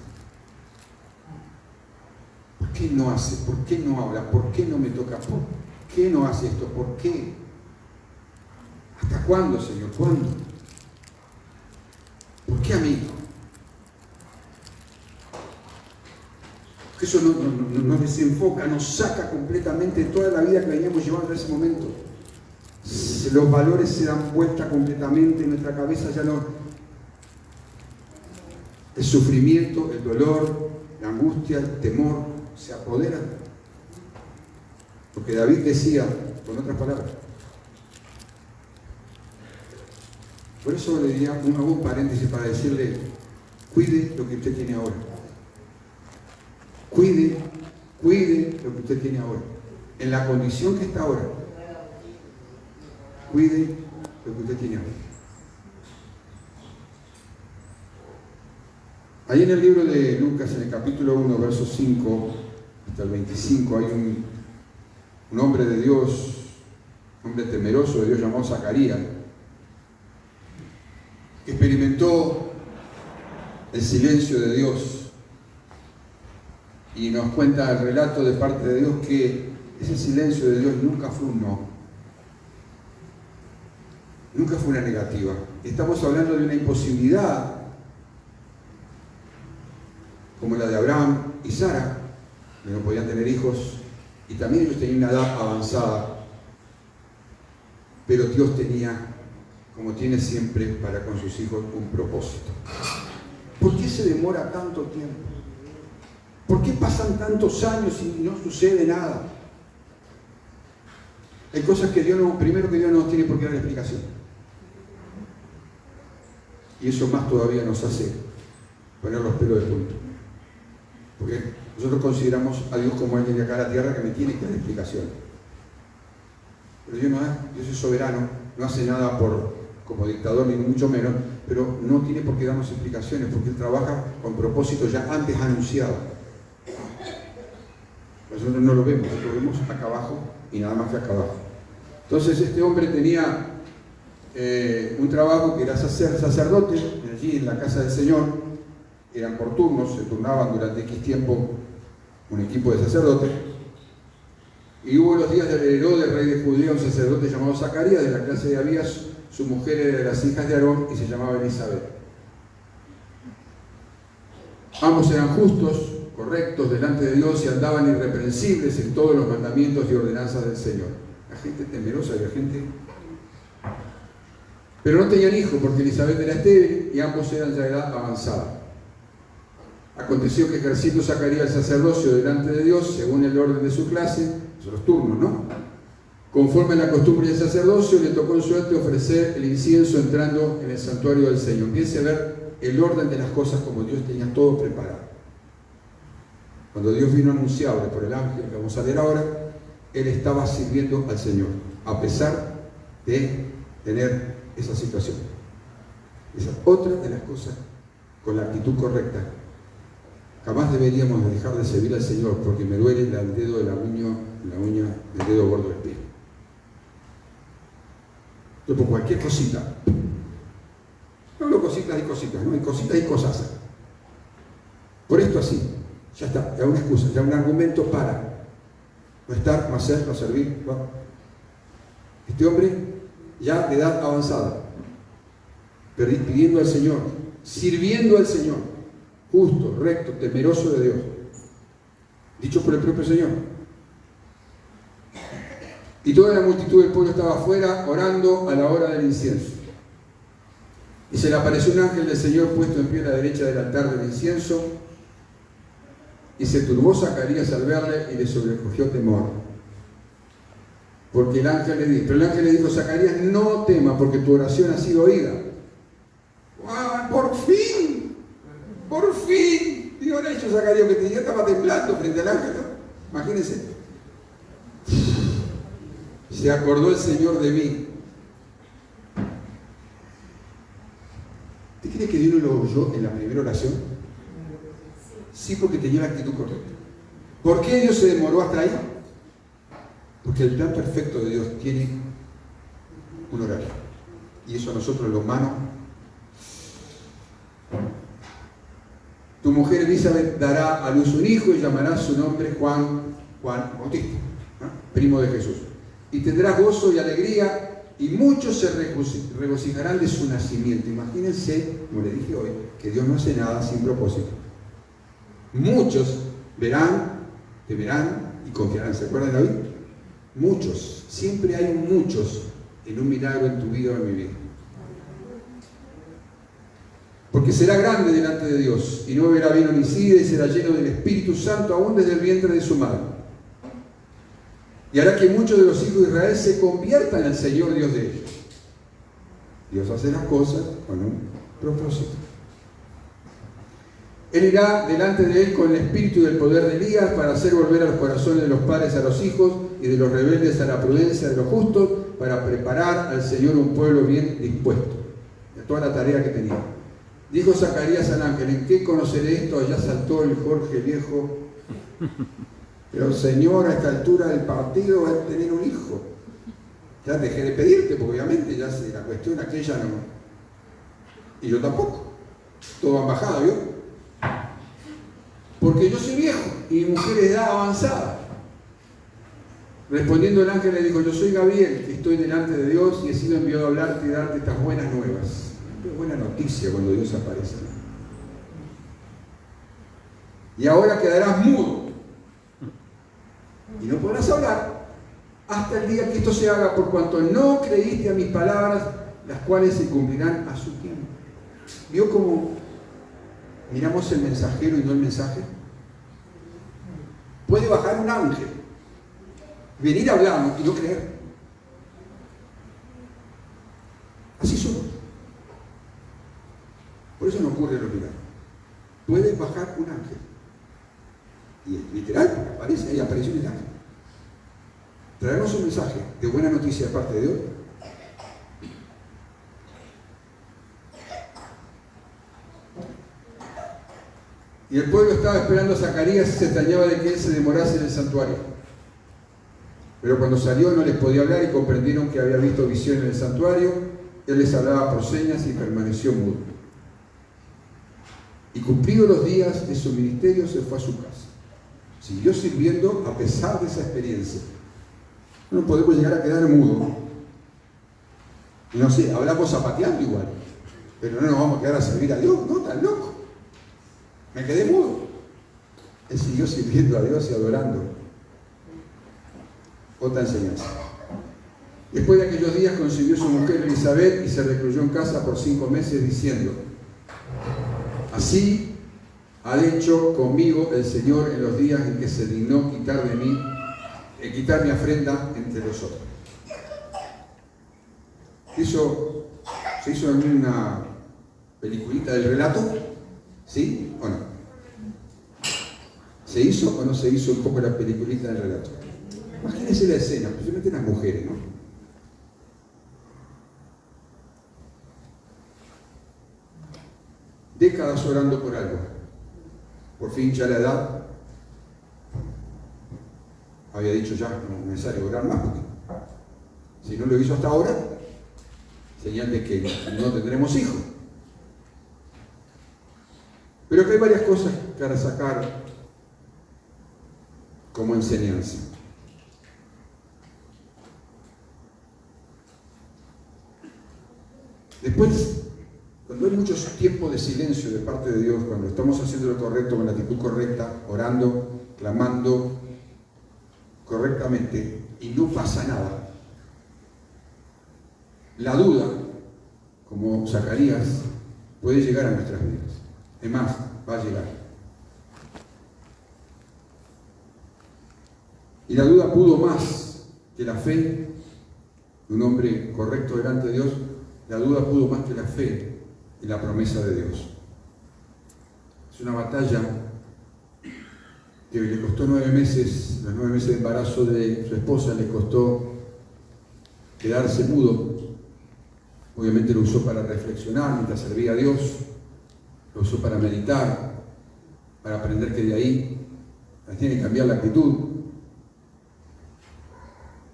¿Por qué no hace? ¿Por qué no habla? ¿Por qué no me toca? ¿Por qué no hace esto? ¿Por qué? ¿Hasta cuándo, Señor? ¿Cuándo? ¿Por qué a mí? Porque eso nos desenfoca, nos saca completamente de toda la vida que veníamos llevando en ese momento. Los valores se dan vuelta completamente en nuestra cabeza, ya no. El sufrimiento, el dolor, la angustia, el temor se apoderan. Porque David decía, con otras palabras. Por eso le diría un paréntesis para decirle, cuide lo que usted tiene ahora. Cuide lo que usted tiene ahora. En la condición que está ahora. Cuide lo que usted tiene ahora. Ahí en el libro de Lucas, en el capítulo 1, versos 5 hasta el 25, hay un hombre de Dios, un hombre temeroso de Dios llamado Zacarías, que experimentó el silencio de Dios y nos cuenta el relato de parte de Dios que ese silencio de Dios nunca fue un no, nunca fue una negativa. Estamos hablando de una imposibilidad como la de Abraham y Sara, que no podían tener hijos y también ellos tenían una edad avanzada, pero Dios tenía, como tiene siempre para con sus hijos, un propósito. ¿Por qué se demora tanto tiempo? ¿Por qué pasan tantos años y no sucede nada? Hay cosas que Dios no, primero que Dios no tiene por qué dar explicación. Y eso más todavía nos hace poner los pelos de punta. Porque nosotros consideramos a Dios como alguien de acá a la tierra que me tiene que dar explicación. Pero Dios no es, Dios es soberano, no hace nada como dictador ni mucho menos, pero no tiene por qué darnos explicaciones, porque Él trabaja con propósito ya antes anunciado. Nosotros no lo vemos acá abajo y nada más que acá abajo. Entonces este hombre tenía un trabajo que era sacerdote, allí en la casa del Señor, eran por turnos, se turnaban durante X tiempo un equipo de sacerdotes, y hubo los días de Herodes, rey de Judea, un sacerdote llamado Zacarías, de la clase de Abías. Su mujer era de las hijas de Aarón y se llamaba Elizabeth. Ambos eran justos, correctos delante de Dios y andaban irreprensibles en todos los mandamientos y ordenanzas del Señor. La gente temerosa y la gente... Pero no tenían hijos porque Elizabeth era estéril y ambos eran ya de edad avanzada. Aconteció que ejerciendo Zacarías el sacerdocio delante de Dios, según el orden de su clase, son los turnos, ¿no? Conforme a la costumbre del sacerdocio, le tocó en suerte ofrecer el incienso entrando en el santuario del Señor. Empiece a ver el orden de las cosas como Dios tenía todo preparado. Cuando Dios vino a anunciarle por el ángel que vamos a leer ahora, Él estaba sirviendo al Señor, a pesar de tener esa situación. Esa es otra de las cosas con la actitud correcta. Jamás deberíamos dejar de servir al Señor porque me duele el dedo de la uña del dedo gordo del pie. Yo por cualquier cosita, no hablo cositas y cositas, no hay cositas y cosas. Por esto así, ya está, ya una excusa, ya un argumento para no estar, no hacer, no servir. No. Este hombre ya de edad avanzada, pidiendo al Señor, sirviendo al Señor, justo, recto, temeroso de Dios, dicho por el propio Señor. Y toda la multitud del pueblo estaba afuera orando a la hora del incienso. Y se le apareció un ángel del Señor puesto en pie a la derecha del altar del incienso. Y se turbó Zacarías al verle y le sobrecogió temor. Porque el ángel le dijo, pero el ángel le dijo: Zacarías, no temas, porque tu oración ha sido oída. ¡Wow! ¡Por fin! ¡Por fin! Digo, no he hecho Zacarías, que ya estaba temblando frente al ángel, ¿no? Imagínense. Se acordó el Señor de mí. ¿Te crees que Dios no lo oyó en la primera oración? Sí, porque tenía la actitud correcta. ¿Por qué Dios se demoró hasta ahí? Porque el plan perfecto de Dios tiene un horario. Y eso a nosotros los humanos. Tu mujer Elizabeth dará a luz un hijo y llamará su nombre Juan Bautista, ¿no? Primo de Jesús. Y tendrás gozo y alegría, y muchos se regocijarán de su nacimiento. Imagínense, como le dije hoy, que Dios no hace nada sin propósito. Muchos verán, te verán y confiarán. ¿Se acuerdan de David? Muchos. Siempre hay muchos en un milagro en tu vida o en mi vida. Porque será grande delante de Dios, y no beberá vino ni sidra, y será lleno del Espíritu Santo aún desde el vientre de su madre. Y hará que muchos de los hijos de Israel se conviertan al Señor Dios de ellos. Dios hace las cosas con un propósito. Él irá delante de él con el espíritu y el poder de Elías para hacer volver a los corazones de los padres a los hijos y de los rebeldes a la prudencia de los justos, para preparar al Señor un pueblo bien dispuesto. De toda la tarea que tenía. Dijo Zacarías al ángel: ¿en qué conoceré esto? Allá saltó el Jorge viejo. Pero Señor, a esta altura del partido va a tener un hijo. Ya dejé de pedirte, porque obviamente ya sé, la cuestión aquella no. Y yo tampoco. Todo han bajado, ¿vio? Porque yo soy viejo y mi mujer es de edad avanzada. Respondiendo el ángel le dijo: yo soy Gabriel, estoy delante de Dios y he sido enviado a hablarte y darte estas buenas nuevas. Es buena noticia cuando Dios aparece. Y ahora quedarás mudo y no podrás hablar hasta el día que esto se haga, por cuanto no creíste a mis palabras, las cuales se cumplirán a su tiempo. ¿Vio cómo miramos el mensajero y no el mensaje? Puede bajar un ángel, venir a hablarnos y no creer. Así somos. Por eso no ocurre lo milagros. Puede bajar un ángel. Y es literal, porque aparece, ahí apareció el ángel. Traernos un mensaje de buena noticia de parte de Dios. Y el pueblo estaba esperando a Zacarías y se extrañaba de que él se demorase en el santuario. Pero cuando salió no les podía hablar y comprendieron que había visto visión en el santuario. Él les hablaba por señas y permaneció mudo. Y cumplidos los días de su ministerio se fue a su casa. Siguió sirviendo a pesar de esa experiencia. No podemos llegar a quedar mudo. Y no sé, hablamos zapateando igual. Pero no nos vamos a quedar a servir a Dios. No, tan loco. Me quedé mudo. Él siguió sirviendo a Dios y adorando. Otra enseñanza. Después de aquellos días concibió su mujer Elizabeth y se recluyó en casa por 5 meses diciendo: así ha hecho conmigo el Señor en los días en que se dignó quitar de mí, quitar mi afrenta entre los otros. ¿Se hizo en una peliculita del relato? ¿Sí o no? ¿Se hizo o no se hizo un poco la peliculita del relato? Imagínense la escena, especialmente las mujeres, ¿no? Décadas orando por algo. Por fin ya la edad había dicho ya no es necesario orar más, porque si no lo hizo hasta ahora, señal de que no tendremos hijos. Pero que hay varias cosas para sacar como enseñanza. Después, cuando hay muchos tiempos de silencio de parte de Dios, cuando estamos haciendo lo correcto, con la actitud correcta, orando, clamando correctamente, y no pasa nada. La duda, como Zacarías, puede llegar a nuestras vidas. Es más, va a llegar. Y la duda pudo más que la fe de un hombre correcto delante de Dios. La duda pudo más que la fe y la promesa de Dios. Es una batalla que le costó 9 meses, los 9 meses de embarazo de su esposa le costó quedarse mudo. Obviamente lo usó para reflexionar mientras servía a Dios, lo usó para meditar, para aprender que de ahí tiene que cambiar la actitud.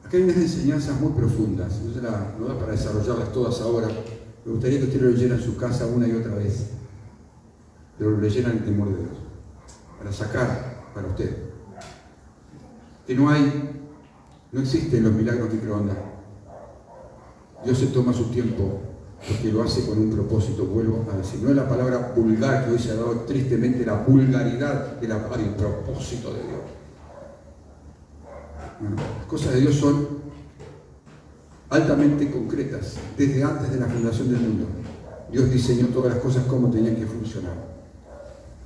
Acá hay unas enseñanzas muy profundas, no da para desarrollarlas todas ahora. Me gustaría que usted lo leyera en su casa una y otra vez, pero lo leyera en el temor de Dios, para sacar para usted que no existen los milagros microondas. Dios se toma su tiempo porque lo hace con un propósito. Vuelvo a decir, no es la palabra vulgar que hoy se ha dado tristemente, la vulgaridad de la palabra, el propósito de Dios. Bueno, las cosas de Dios son altamente concretas. Desde antes de la fundación del mundo, Dios diseñó todas las cosas como tenían que funcionar.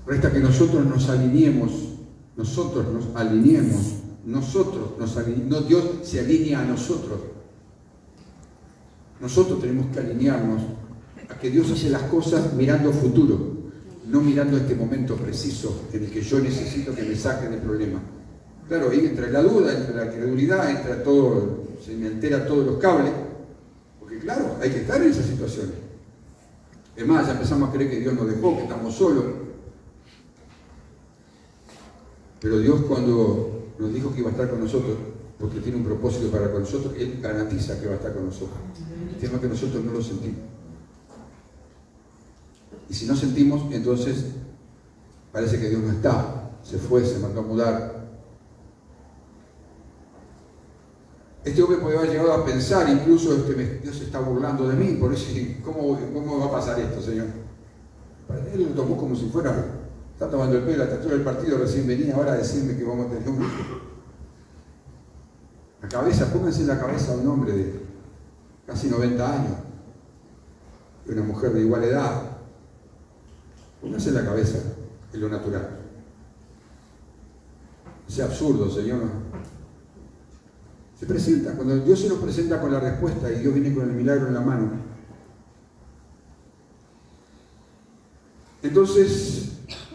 Resta que nosotros nos alineemos, no Dios se alinea a nosotros. Nosotros tenemos que alinearnos a que Dios hace las cosas mirando futuro, no mirando este momento preciso en el que yo necesito que me saquen el problema. Claro, ahí entra la duda, entra la credulidad, entra todo, se me altera todos los cables, porque claro, hay que estar en esas situaciones. Es más, ya empezamos a creer que Dios nos dejó, que estamos solos. Pero Dios, cuando nos dijo que iba a estar con nosotros, porque tiene un propósito para con nosotros, Él garantiza que va a estar con nosotros. El tema es que nosotros no lo sentimos. Y si no sentimos, entonces parece que Dios no está, se fue, se mandó a mudar. Este hombre puede haber llegado a pensar incluso que Dios se está burlando de mí, por eso, ¿cómo va a pasar esto, Señor? Él lo tomó como si fuera, está tomando el pelo, la estatura del partido, recién venía ahora a decirme que vamos a tener un hijo. La cabeza, pónganse en la cabeza de un hombre de casi 90 años, de una mujer de igual edad. Pónganse en la cabeza, en lo natural. Es absurdo, Señor. Se presenta, cuando Dios se nos presenta con la respuesta y Dios viene con el milagro en la mano. Entonces,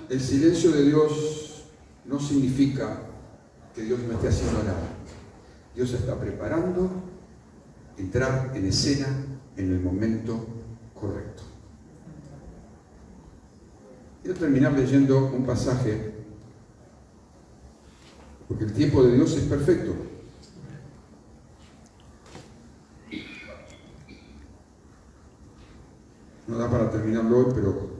el silencio de Dios no significa que Dios no esté haciendo nada. Dios se está preparando entrar en escena en el momento correcto. Quiero terminar leyendo un pasaje, porque el tiempo de Dios es perfecto. No da para terminarlo hoy, pero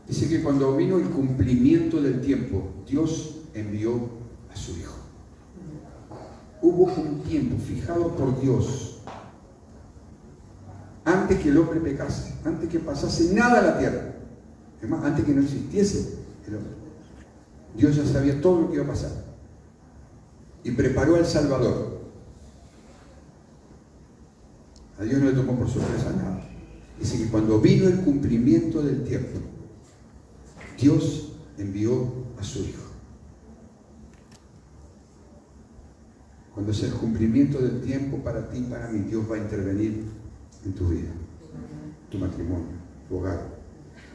dice que cuando vino el cumplimiento del tiempo, Dios envió a su Hijo. Hubo un tiempo fijado por Dios antes que el hombre pecase, antes que pasase nada a la tierra, es más, antes que no existiese el hombre. Dios ya sabía todo lo que iba a pasar y preparó al Salvador. A Dios no le tomó por sorpresa nada. Dice que cuando vino el cumplimiento del tiempo, Dios envió a su Hijo. Cuando es el cumplimiento del tiempo para ti y para mí, Dios va a intervenir en tu vida, tu matrimonio, tu hogar.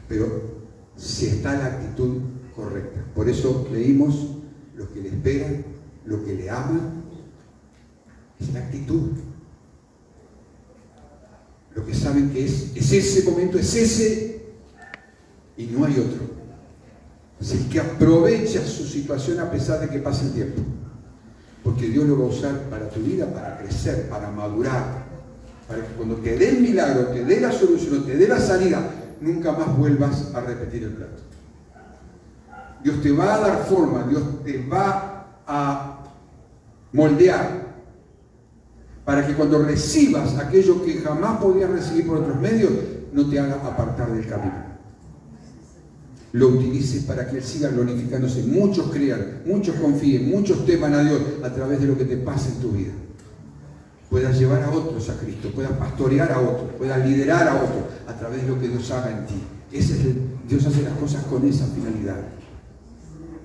Pero si está la actitud correcta. Por eso leímos: los que le esperan, los que le aman, es la actitud. Lo que saben que es ese momento, es ese y no hay otro. Es el que aprovecha su situación a pesar de que pase el tiempo. Porque Dios lo va a usar para tu vida, para crecer, para madurar, para que cuando te dé el milagro, te dé la solución, te dé la salida, nunca más vuelvas a repetir el plato. Dios te va a dar forma, Dios te va a moldear, para que cuando recibas aquello que jamás podías recibir por otros medios, no te haga apartar del camino. lo utilices para que Él siga glorificándose. Muchos crean, muchos confíen, muchos teman a Dios a través de lo que te pasa en tu vida. Puedas llevar a otros a Cristo, puedas pastorear a otros, puedas liderar a otros a través de lo que Dios haga en ti. Dios hace las cosas con esa finalidad,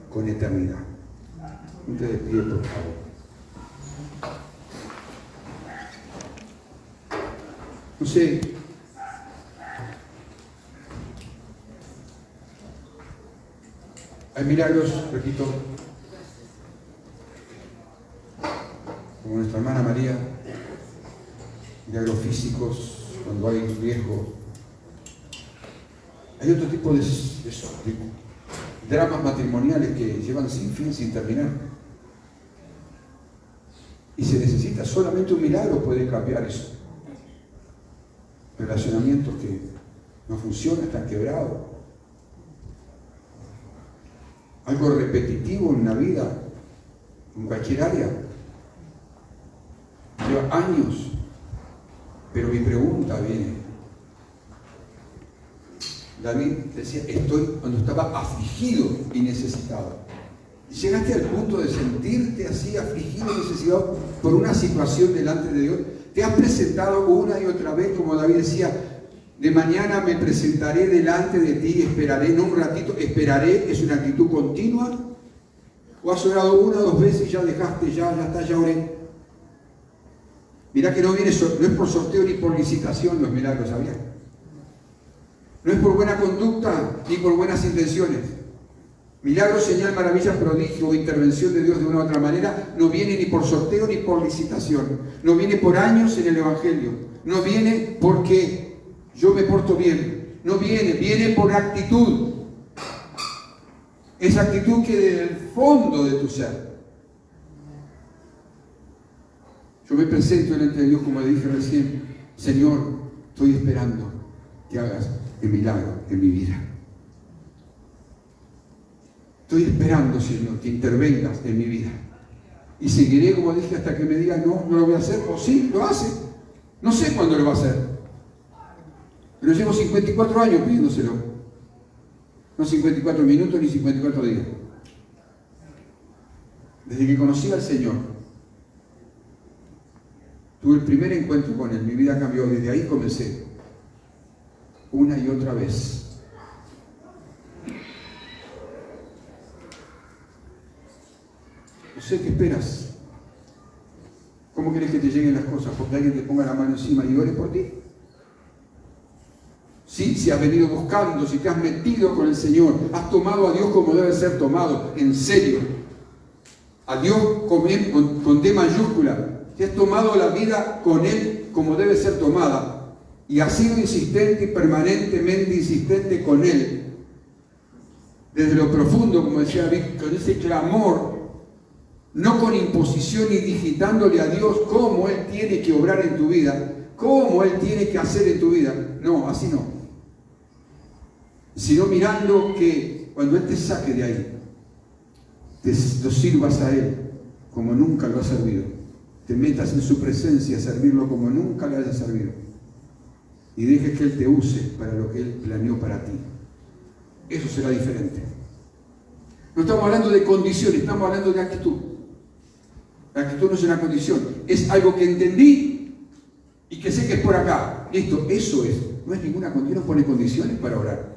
con eternidad. No te despides, por favor. No sé. Hay milagros, repito, como nuestra hermana María, milagros físicos, cuando hay riesgo. Hay otro tipo de dramas matrimoniales que llevan sin fin, sin terminar. Y se necesita solamente un milagro puede cambiar eso. Relacionamientos que no funcionan, están quebrados. Algo repetitivo en la vida, en cualquier área. Lleva años. Pero mi pregunta viene. David decía, estoy cuando estaba afligido y necesitado. ¿Llegaste al punto de sentirte así afligido y necesitado por una situación delante de Dios? ¿Te has presentado una y otra vez, como David decía, de mañana me presentaré delante de ti, esperaré, no un ratito, esperaré, es una actitud continua? ¿O has orado una o dos veces y ya dejaste, ya está, ya oré? Mirá que no es por sorteo ni por licitación los milagros, ¿sabías? No es por buena conducta ni por buenas intenciones. Milagro, señal, maravilla, prodigio o intervención de Dios de una u otra manera no viene ni por sorteo ni por licitación. No viene por años en el Evangelio. No viene porque yo me porto bien. No viene por actitud. Esa actitud que desde el fondo de tu ser. Yo me presento delante de Dios, como le dije recién, Señor, estoy esperando que hagas el milagro en mi vida. Estoy esperando, Señor, que intervengas en mi vida. Y seguiré, como dije, hasta que me diga, no lo voy a hacer, o sí, lo hace. No sé cuándo lo va a hacer. Pero llevo 54 años pidiéndoselo. No 54 minutos ni 54 días. Desde que conocí al Señor, tuve el primer encuentro con Él, mi vida cambió, desde ahí comencé. Una y otra vez. No sé qué esperas. ¿Cómo quieres que te lleguen las cosas? ¿Porque alguien te ponga la mano encima y ore por ti? Sí, si has venido buscando, si te has metido con el Señor, has tomado a Dios como debe ser tomado, en serio. A Dios con D mayúscula. Si has tomado la vida con Él como debe ser tomada y has sido insistente y permanentemente insistente con Él, desde lo profundo, como decía David, con ese clamor, no con imposición y digitándole a Dios cómo Él tiene que obrar en tu vida, cómo Él tiene que hacer en tu vida. No, así no. Sino mirando que cuando Él te saque de ahí, lo sirvas a Él como nunca lo has servido. Te metas en su presencia a servirlo como nunca le hayas servido. Y dejes que Él te use para lo que Él planeó para ti. Eso será diferente. No estamos hablando de condiciones, estamos hablando de actitud. La actitud no es una condición, es algo que entendí y que sé que es por acá. Listo, eso es. No es ninguna condición, no pone condiciones para orar.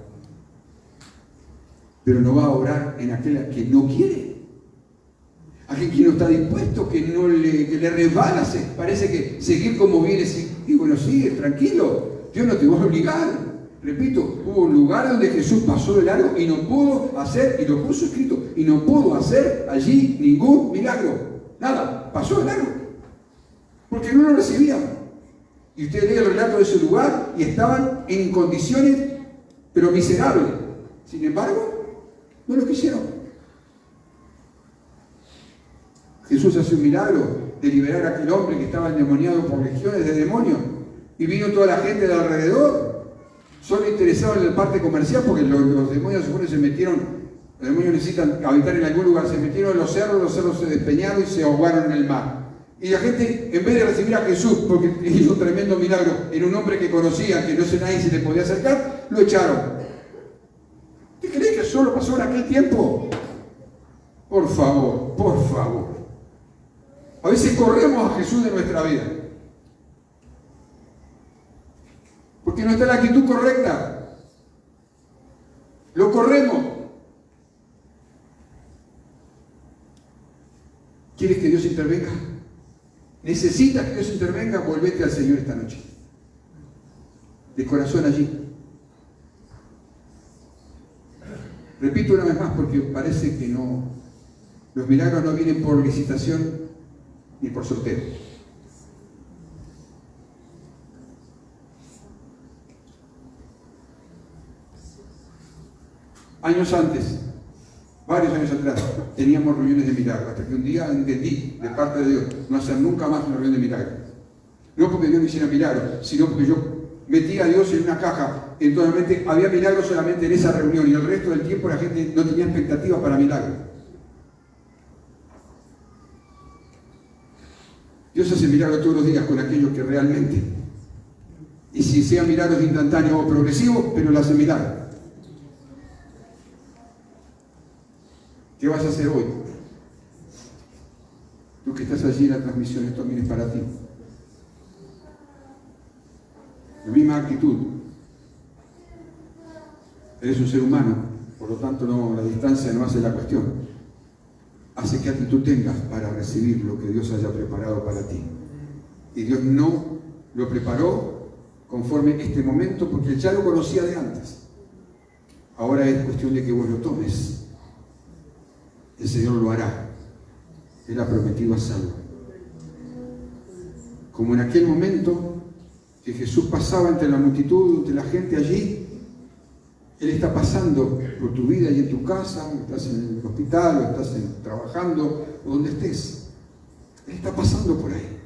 Pero no va a orar en aquel que no quiere. Aquel que no está dispuesto, que le resbala, parece que seguir como viene. Y bueno, sigue, tranquilo, Dios no te va a obligar. Repito, hubo un lugar donde Jesús pasó de largo y no pudo hacer, y lo puso escrito, y no pudo hacer allí ningún milagro. Nada, pasó de largo. Porque no lo recibían. Y usted lee el relato de ese lugar y estaban en condiciones, pero miserables. Sin embargo, no lo quisieron. Jesús hace un milagro de liberar a aquel hombre que estaba endemoniado por legiones de demonios. Y vino toda la gente de alrededor, solo interesados en la parte comercial, porque los demonios se metieron, los demonios necesitan habitar en algún lugar, se metieron en los cerros se despeñaron y se ahogaron en el mar. Y la gente, en vez de recibir a Jesús, porque hizo un tremendo milagro en un hombre que conocía, que no sé nadie se le podía acercar, lo echaron. ¿Qué crees que solo pasó en aquel tiempo. Por favor, por favor. A veces corremos a Jesús de nuestra vida. Porque no está en la actitud correcta. Lo corremos. ¿Quieres que Dios intervenga? ¿Necesitas que Dios intervenga? Volvete al Señor esta noche. De corazón allí. Repito una vez más porque parece que no. Los milagros no vienen por licitación ni por sorteo. Años antes, varios años atrás, teníamos reuniones de milagros, hasta que un día entendí de parte de Dios no hacer nunca más una reunión de milagros. No porque Dios no hiciera milagros, sino porque yo metía a Dios en una caja. Entonces había milagros solamente en esa reunión y el resto del tiempo la gente no tenía expectativas para milagros. Dios hace milagros todos los días con aquellos que realmente, y si sean milagros instantáneos o progresivos, pero lo hace milagros. ¿Qué vas a hacer hoy? Tú que estás allí en la transmisión, esto también es para ti. La misma actitud. Eres un ser humano, por lo tanto la distancia no hace la cuestión. Hace qué actitud tengas para recibir lo que Dios haya preparado para ti. Y Dios no lo preparó conforme este momento, porque Él ya lo conocía de antes. Ahora es cuestión de que vos lo tomes. El Señor lo hará. Él ha prometido hacerlo. Como en aquel momento que Jesús pasaba entre la multitud, entre la gente allí, Él está pasando por tu vida y en tu casa, o estás en el hospital, o estás trabajando, o donde estés. Él está pasando por ahí.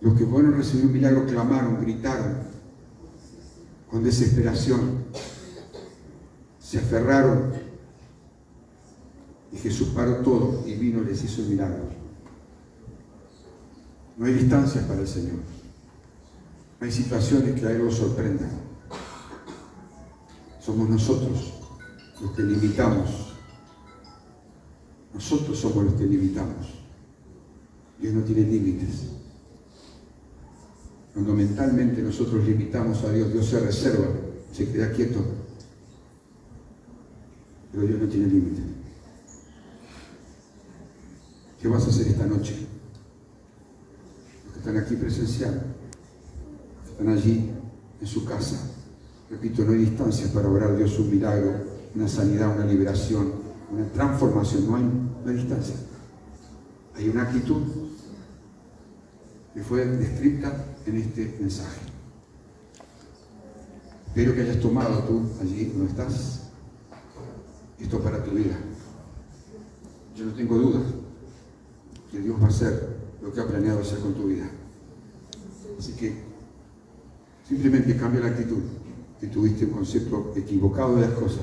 Los que fueron a recibir un milagro clamaron, gritaron, con desesperación, se aferraron, y Jesús paró todo y vino y les hizo el milagro. No hay distancias para el Señor. No hay situaciones que a Él lo sorprendan. Somos nosotros los que limitamos. Nosotros somos los que limitamos. Dios no tiene límites. Cuando mentalmente nosotros limitamos a Dios, Dios se reserva, se queda quieto. Pero Dios no tiene límites. ¿Qué vas a hacer esta noche? Los que están aquí presencial, los que están allí en su casa. Repito, no hay distancias para obrar a Dios un milagro, una sanidad, una liberación, una transformación. No hay distancia. Hay una actitud que fue descrita en este mensaje. Espero que hayas tomado tú allí donde estás esto para tu vida. Yo no tengo dudas que Dios va a hacer lo que ha planeado hacer con tu vida. Así que simplemente cambia la actitud, que tuviste un concepto equivocado de las cosas,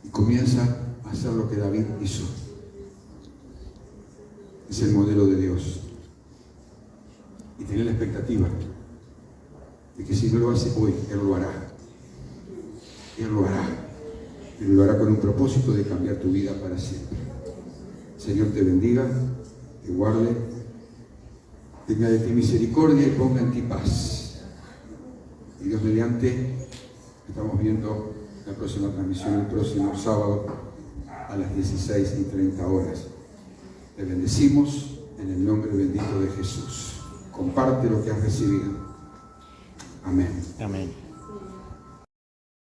y comienza a hacer lo que David hizo. Es el modelo de Dios. Y tener la expectativa de que si no lo hace hoy, Él lo hará. Él lo hará. Pero lo hará con un propósito de cambiar tu vida para siempre. El Señor te bendiga, te guarde, tenga de ti misericordia y ponga en ti paz. Y Dios mediante, estamos viendo la próxima transmisión el próximo sábado a las 16:30. Te bendecimos en el nombre bendito de Jesús. Comparte lo que has recibido. Amén. Amén.